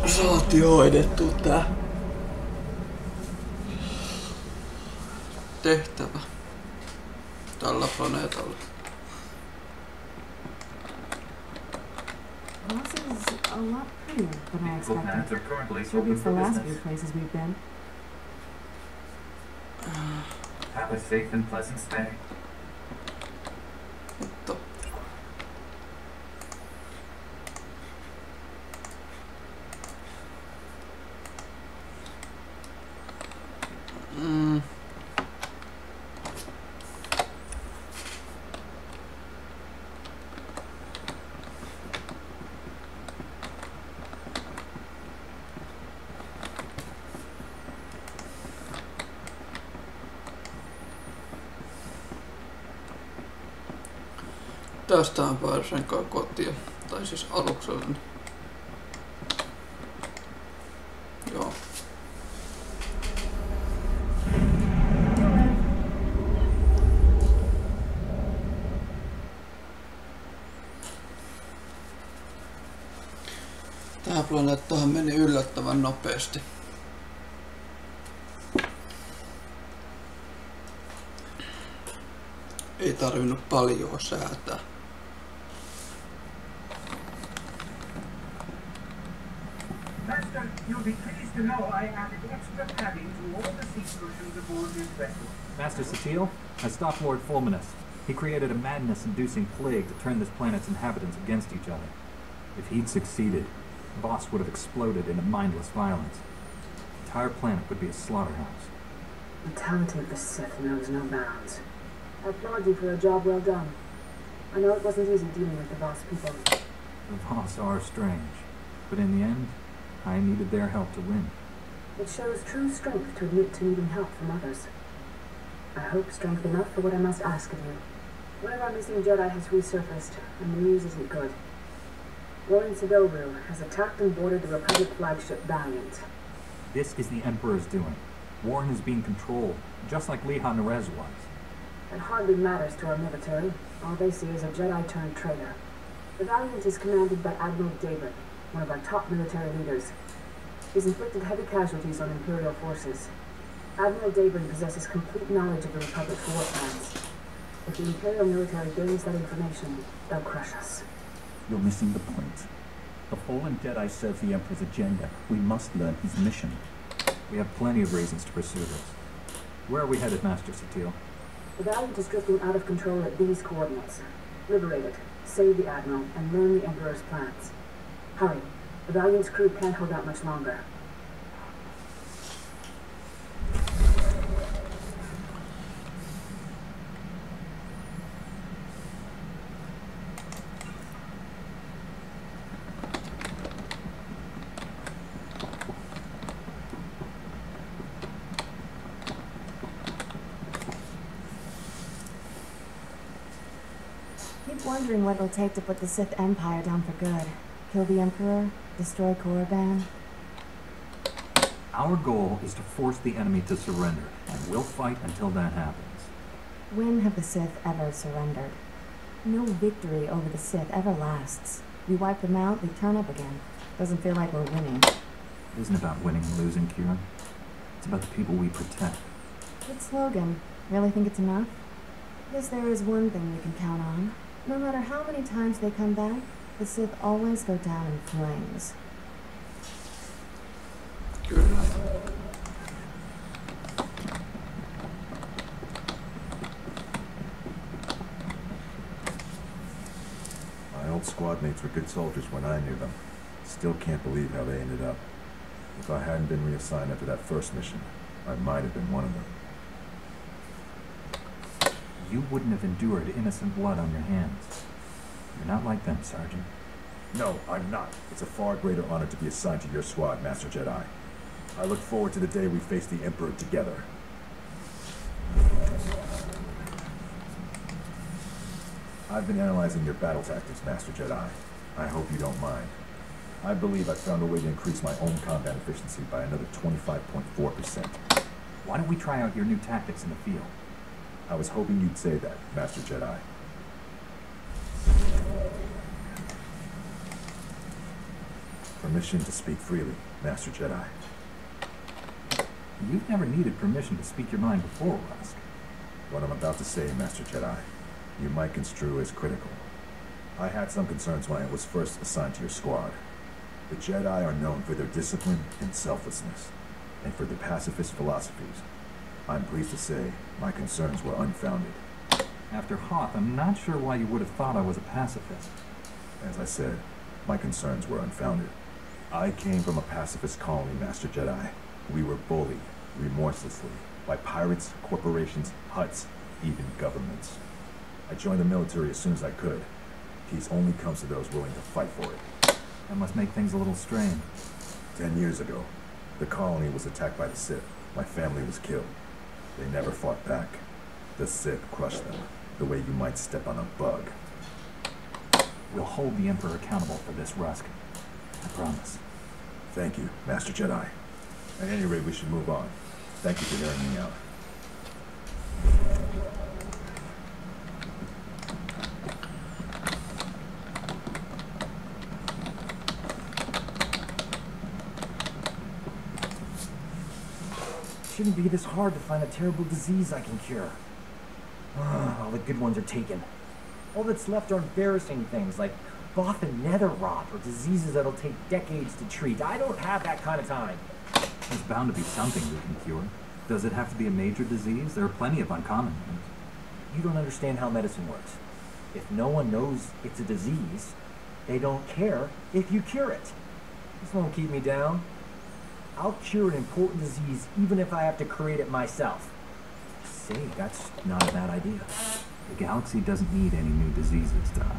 Saatiin hoidettua tää tehtävä tällä planeetalla. This is a lot prettier than I Vehicle paths expected. are currently Sure open beats the for last business. few places we've been. Have a safe and pleasant stay. Mutta tästähän pääsen kai kotiin. Tai siis aluksellani. Joo. Tää planeettahan meni yllättävän nopeasti. Ei tarvinnut paljon säätää. Master, you'll be pleased to know I added extra padding to all the sea cushions aboard this vessel. Master Satil has stopped Lord Fulminus. He created a madness-inducing plague to turn this planet's inhabitants against each other. If he'd succeeded, Voss would have exploded into mindless violence. The entire planet would be a slaughterhouse. The brutality of the Sith knows no bounds. I applaud you for a job well done. I know it wasn't easy dealing with the Voss people. The Voss are strange, but in the end, I needed their help to win. It shows true strength to admit to needing help from others. I hope strength enough for what I must ask of you. One of our missing Jedi has resurfaced, and the news isn't good. Röllin has attacked and boarded the Republic flagship Valiant. This is the Emperor's doing. Warren is being controlled, just like Liha Nerez was. It hardly matters to our military. All they see is a Jedi-turned traitor. The Valiant is commanded by Admiral David, one of our top military leaders. He's inflicted heavy casualties on Imperial forces. Admiral David possesses complete knowledge of the Republic's war plans. If the Imperial military gains that information, they'll crush us. You're missing the point. The fallen Jedi serve the Emperor's agenda. We must learn his mission. We have plenty of reasons to pursue this. Where are we headed, Master Satil? The Valiant is drifting out of control at these coordinates. Liberate it, save the Admiral, and learn the Emperor's plans. Hurry. The Valiant's crew can't hold out much longer. Wondering what it'll take to put the Sith Empire down for good. Kill the Emperor, destroy Korriban. Our goal is to force the enemy to surrender, and we'll fight until that happens. When have the Sith ever surrendered? No victory over the Sith ever lasts. We wipe them out, we turn up again. Doesn't feel like we're winning. It isn't about winning and losing, Kira. It's about the people we protect. Good slogan. Really think it's enough? Guess there is one thing we can count on. No matter how many times they come back, The Sith always go down in flames. Kyllä. My old squad mates were good soldiers when I knew them. Still can't believe how they ended up. If I hadn't been reassigned after that first mission, I might have been one of them. You wouldn't have endured innocent blood on your hands. You're not like them, Sergeant. No, I'm not. It's a far greater honor to be assigned to your squad, Master Jedi. I look forward to the day we face the Emperor together. I've been analyzing your battle tactics, Master Jedi. I hope you don't mind. I believe I've found a way to increase my own combat efficiency by another 25.4%. Why don't we try out your new tactics in the field? I was hoping you'd say that, Master Jedi. Permission to speak freely, Master Jedi. You've never needed permission to speak your mind before, Rusk. What I'm about to say, Master Jedi, you might construe as critical. I had some concerns when I was first assigned to your squad. The Jedi are known for their discipline and selflessness, and for their pacifist philosophies. I'm pleased to say my concerns were unfounded. After Hoth, I'm not sure why you would have thought I was a pacifist. As I said, my concerns were unfounded. I came from a pacifist colony, Master Jedi. We were bullied, remorselessly, by pirates, corporations, Hutts, even governments. I joined the military as soon as I could. Peace only comes to those willing to fight for it. That must make things a little strained. 10 years ago, the colony was attacked by the Sith. My family was killed. They never fought back. The Sith crushed them, the way you might step on a bug. We'll hold the Emperor accountable for this, Rusk. I promise. Thank you, Master Jedi. At any rate, we should move on. Thank you for hearing me out. It shouldn't be this hard to find a terrible disease I can cure. All the good ones are taken. All that's left are embarrassing things like Both and nether rot or diseases that'll take decades to treat. I don't have that kind of time. There's bound to be something we can cure. Does it have to be a major disease? There are plenty of uncommon ones. You don't understand how medicine works. If no one knows it's a disease, they don't care if you cure it. This won't keep me down. I'll cure an important disease even if I have to create it myself. Say, that's not a bad idea. The galaxy doesn't need any new diseases, Doc.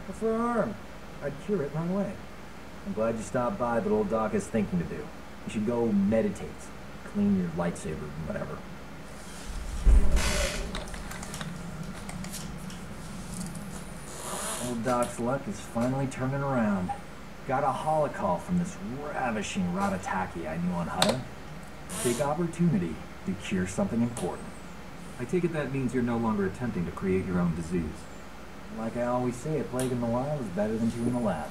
What's the harm? I'd cure it right away. I'm glad you stopped by, but old Doc has thinking to do. You should go meditate. Clean your lightsaber, whatever. Old Doc's luck is finally turning around. Got a holocall from this ravishing Ratataki I knew on Hutta. Big opportunity to cure something important. I take it that means you're no longer attempting to create your own disease. Like I always say, a plague in the wild is better than two in the lab.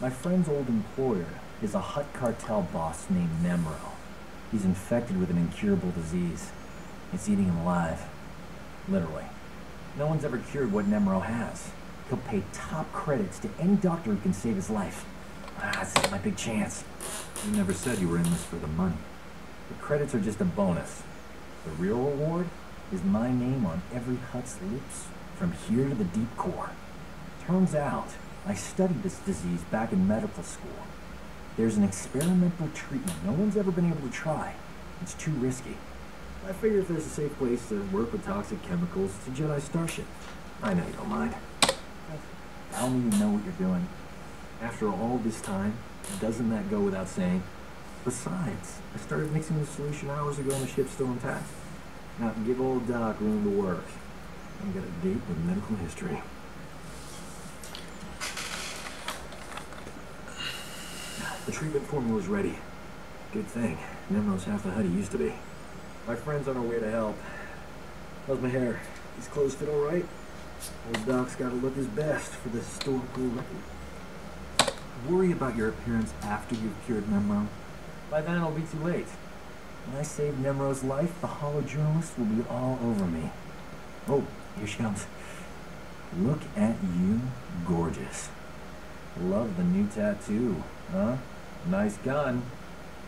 My friend's old employer is a Hutt cartel boss named Nemro. He's infected with an incurable disease. It's eating him alive. Literally. No one's ever cured what Nemro has. He'll pay top credits to any doctor who can save his life. This is my big chance. You never said you were in this for the money. The credits are just a bonus. The real reward is my name on every Hutt's lips from here to the deep core. Turns out, I studied this disease back in medical school. There's an experimental treatment no one's ever been able to try. It's too risky. I figure if there's a safe place to work with toxic chemicals, it's a Jedi starship. I know you don't mind. Tell me you know what you're doing. After all this time, doesn't that go without saying? Besides, I started mixing the solution hours ago and the ship's still intact. Now, give old Doc room to work. I got a date with medical history. The treatment formula's ready. Good thing. Nemro's half the Hutt he used to be. My friend's on her way to help. How's my hair? These clothes fit all right? Old Doc's gotta look his best for the historical record. Worry about your appearance after you've cured Nemro. By then it'll be too late. When I save Nemro's life, the hollow journalist will be all over me. Oh, here she comes. Look at you, gorgeous. Love the new tattoo, huh? Nice gun.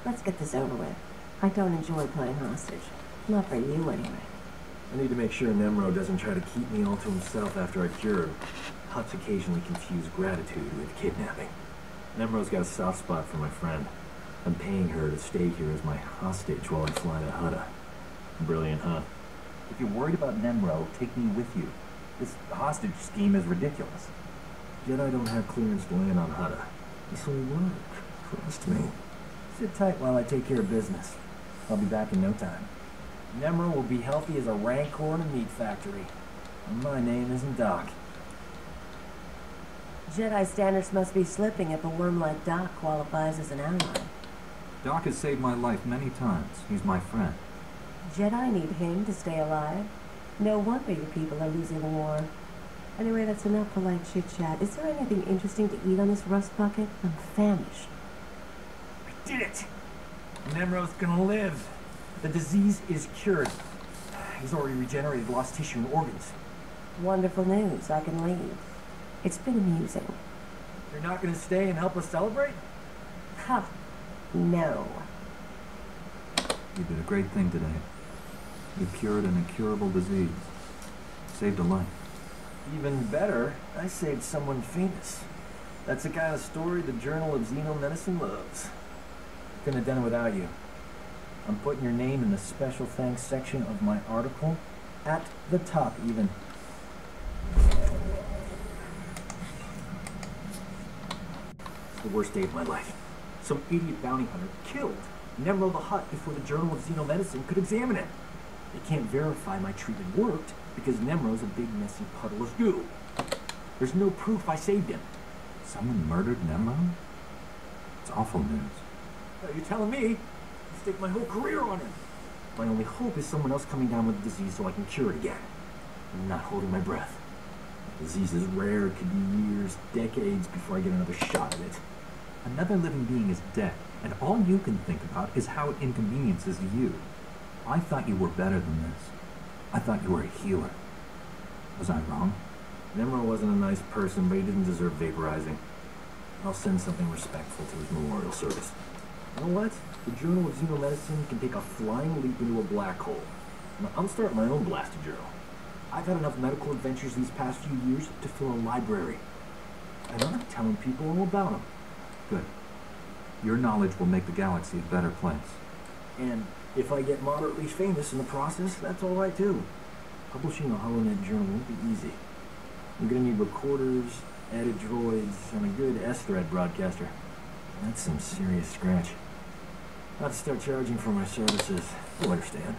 Let's get this over with. I don't enjoy playing hostage. Not for you, anyway. I need to make sure Nemro doesn't try to keep me all to himself after I cure him. Huts occasionally confuse gratitude with kidnapping. Nemro's got a soft spot for my friend. I'm paying her to stay here as my hostage while I fly to Hutta. Brilliant, huh? If you're worried about Nemro, take me with you. This hostage scheme is ridiculous. Jedi don't have clearance to land on Hutta. This will work. Trust me. Sit tight while I take care of business. I'll be back in no time. Nemro will be healthy as a rancor in a meat factory. And my name isn't Doc. Jedi standards must be slipping if a worm like Doc qualifies as an ally. Doc has saved my life many times. He's my friend. Jedi need him to stay alive. No wonder your people are losing the war. Anyway, that's enough polite chit-chat. Is there anything interesting to eat on this rust bucket? I'm famished. I did it! Nemro's gonna live. The disease is cured. He's already regenerated lost tissue and organs. Wonderful news. I can leave. It's been amusing. You're not gonna stay and help us celebrate? Ha! No. You did a great thing today. You cured an incurable disease. Saved a life. Even better, I saved someone famous. That's the kind of story the Journal of Xenomedicine loves. Couldn't have done it without you. I'm putting your name in the special thanks section of my article. At the top, even. It's the worst day of my life. Some idiot bounty hunter killed Nemro the Hutt before the Journal of Xenomedicine could examine it. They can't verify my treatment worked because Nemro's a big messy puddle of goo. There's no proof I saved him. Someone murdered Nemro? It's awful news. You're telling me? I staked my whole career on him. My only hope is someone else coming down with the disease so I can cure it again. I'm not holding my breath. The disease is rare. It could be years, decades before I get another shot at it. Another living being is dead, and all you can think about is how it inconveniences you. I thought you were better than this. I thought you were a healer. Was I wrong? Nemro wasn't a nice person, but he didn't deserve vaporizing. I'll send something respectful to his memorial service. You know what? The Journal of Xenomedicine can take a flying leap into a black hole. I'm starting my own blasted journal. I've had enough medical adventures these past few years to fill a library. And I'm telling people all about them. Good. Your knowledge will make the galaxy a better place. And if I get moderately famous in the process, that's all right too. Publishing a HoloNet journal won't be easy. I'm gonna need recorders, added droids, and a good S-thread broadcaster. That's some serious scratch. I'll have to start charging for my services. You'll understand.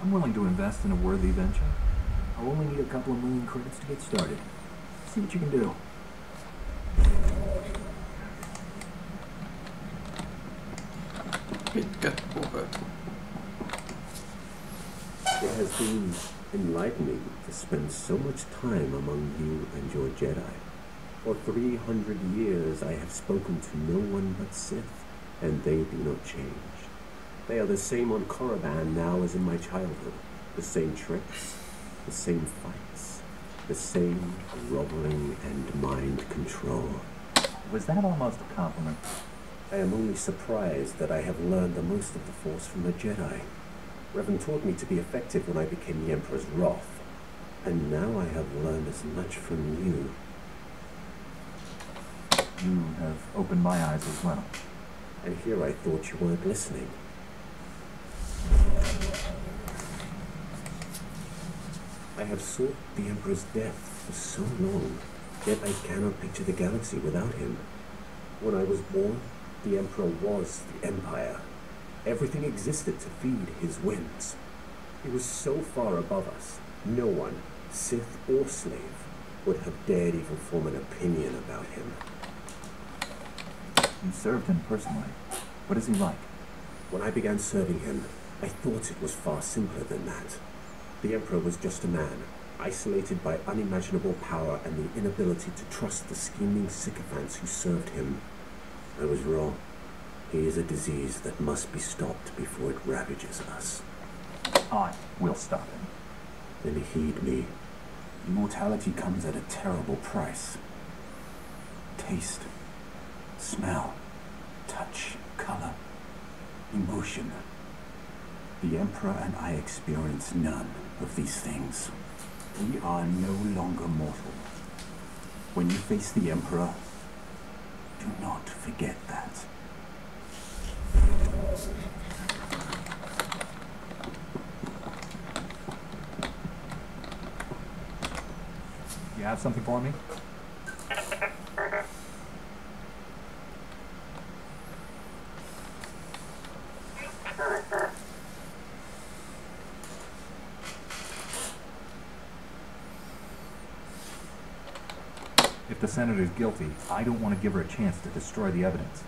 I'm willing to invest in a worthy venture. I'll only need a couple of million credits to get started. See what you can do. Pitkät puheet. It has been enlightening to spend so much time among you and your Jedi. For 300 years I have spoken to no one but Sith, and they do not change. They are the same on Korriban now as in my childhood. The same tricks, the same fights, the same groveling and mind control. Was that almost a compliment? I am only surprised that I have learned the most of the Force from the Jedi. Revan taught me to be effective when I became the Emperor's wrath, and now I have learned as much from you. You have opened my eyes as well. And here I thought you weren't listening. I have sought the Emperor's death for so long, yet I cannot picture the galaxy without him. When I was born, the Emperor was the Empire. Everything existed to feed his whims. He was so far above us, no one, Sith or slave, would have dared even form an opinion about him. You served him personally. What is he like? When I began serving him, I thought it was far simpler than that. The Emperor was just a man, isolated by unimaginable power and the inability to trust the scheming sycophants who served him. I was wrong. He is a disease that must be stopped before it ravages us. I will stop him. Then heed me. Immortality comes at a terrible price. taste, smell, touch, color, emotion. The Emperor and I experience none of these things. We are no longer mortal. When you face the Emperor, do not forget that. You have something for me? If the senator's guilty, I don't want to give her a chance to destroy the evidence.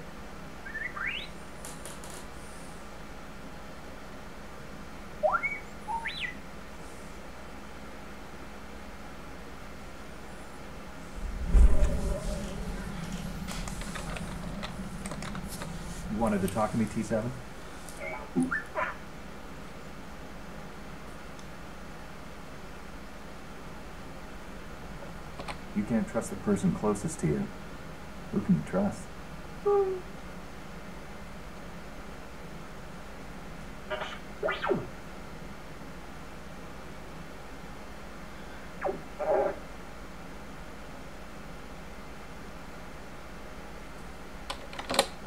You wanted to talk to me, T7? You can't trust the person closest to you. Who can you trust?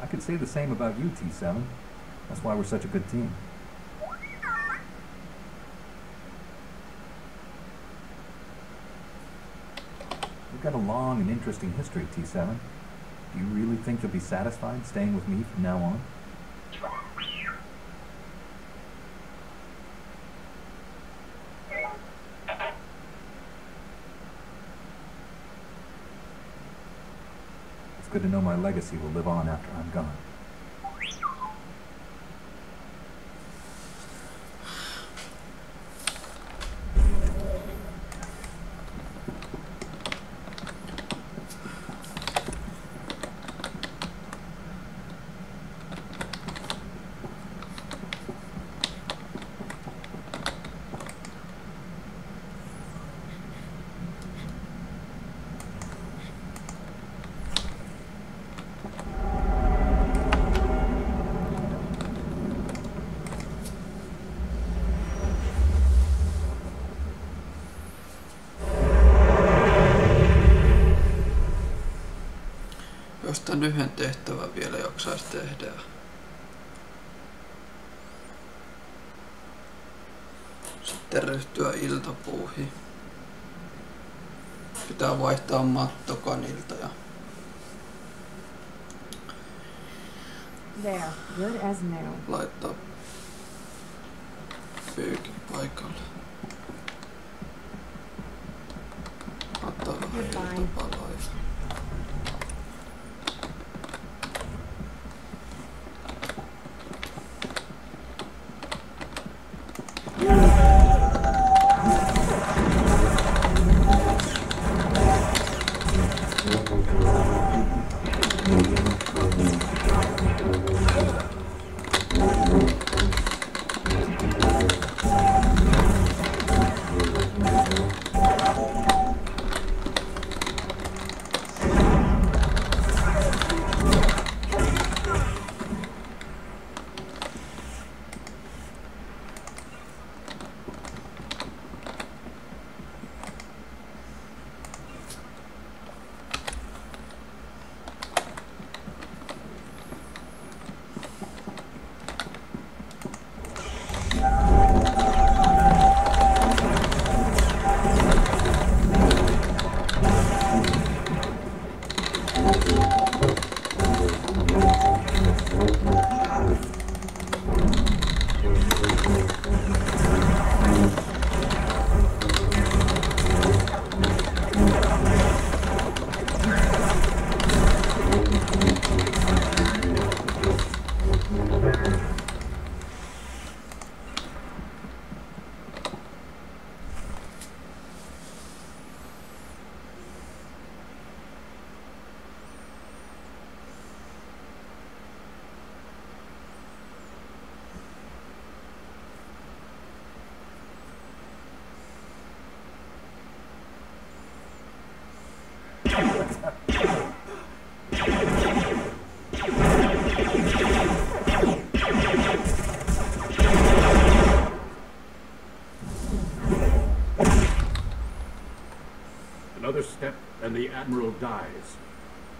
I could say the same about you, T7. That's why we're such a good team. We've got a long and interesting history, T7. Do you really think you'll be satisfied staying with me from now on? It's good to know my legacy will live on after I'm gone. Jos tän yhden tehtävän vielä jaksaisi tehdä. Sitten ryhtyä iltapuuhiin. Pitää vaihtaa mattokanilta ja... There, good as new. Laittaa pyykin paikalle. Ottaa vähän iltapalaa. Another step and the Admiral dies.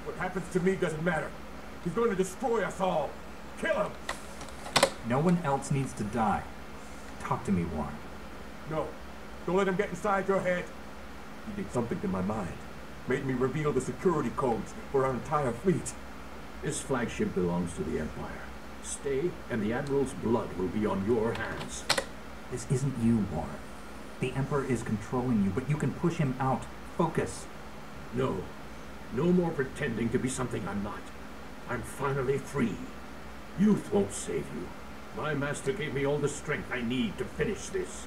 What happens to me doesn't matter. He's going to destroy us all. Kill him! No one else needs to die. Talk to me, Warren. No. Don't let him get inside your head. He did something to my mind. Made me reveal the security codes for our entire fleet. This flagship belongs to the Empire. Stay, and the Admiral's blood will be on your hands. This isn't you, Warren. The Emperor is controlling you, but you can push him out. Focus. No. No more pretending to be something I'm not. I'm finally free. Youth won't save you. My master gave me all the strength I need to finish this.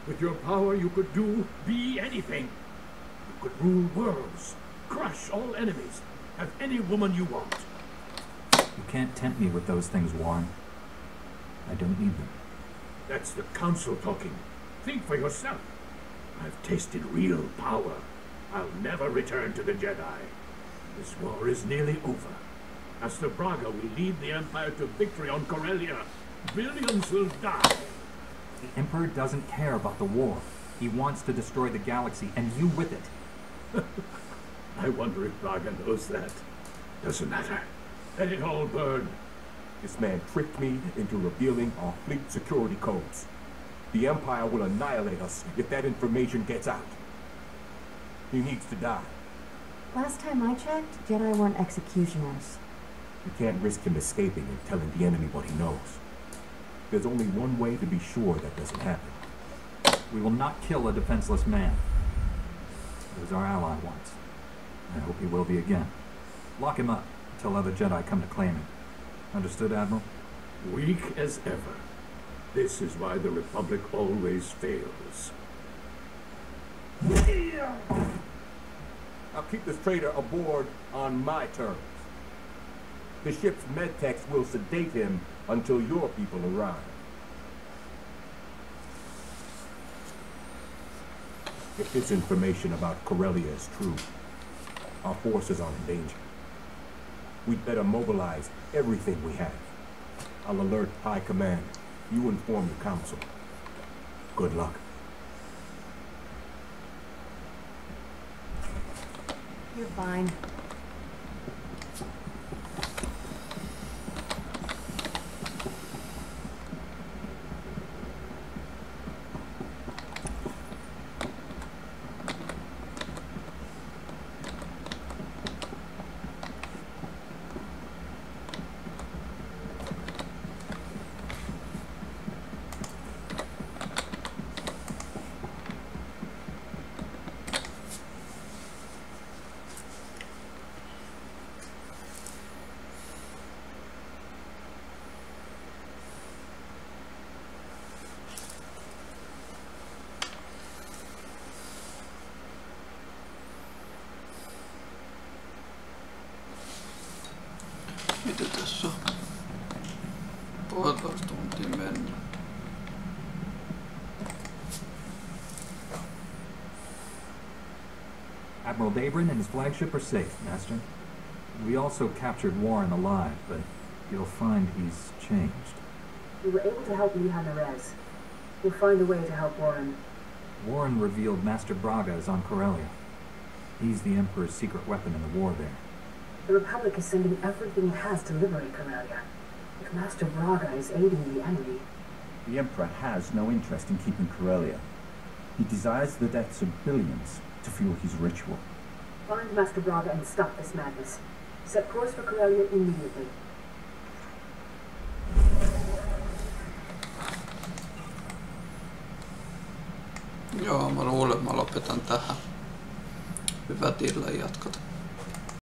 With your power, you could be anything. You could rule worlds, crush all enemies, have any woman you want. You can't tempt me with those things, Warren. I don't need them. That's the Council talking. Think for yourself. I've tasted real power. I'll never return to the Jedi. This war is nearly over. Master Braga will lead the Empire to victory on Corellia. Billions will die. The Emperor doesn't care about the war. He wants to destroy the galaxy, and you with it. I wonder if Braga knows that. Doesn't matter. Let it all burn. This man tricked me into revealing our fleet security codes. The Empire will annihilate us if that information gets out. He needs to die. Last time I checked, Jedi weren't executioners. You can't risk him escaping and telling the enemy what he knows. There's only one way to be sure that doesn't happen. We will not kill a defenseless man. He was our ally once. I hope he will be again. Lock him up until other Jedi come to claim him. Understood, Admiral? Weak as ever. This is why the Republic always fails. I'll keep this traitor aboard on my terms. The ship's medtechs will sedate him until your people arrive. If this information about Corellia is true, our forces are in danger. We'd better mobilize everything we have. I'll alert High Command. You inform the Council. Good luck. You're fine. Mitä tässä on? 1,5 tuntia mennä. Admiral Dabrin and his flagship are safe, Master. We also captured Warren alive, but you'll find he's changed. We were able to help Liha Nerez. We'll find a way to help Warren. Warren revealed Master Braga is on Corellia. He's the Emperor's secret weapon in the war there. The Republic is sending everything it has to liberate Corellia. If Master Braga is aiding the enemy... The Emperor has no interest in keeping Corellia. He desires the deaths of billions to fuel his ritual. Find Master Braga and stop this madness. Set course for Corellia immediately. Joo, mä luulen, että mä lopetan tähän. Hyvät illan jatkot.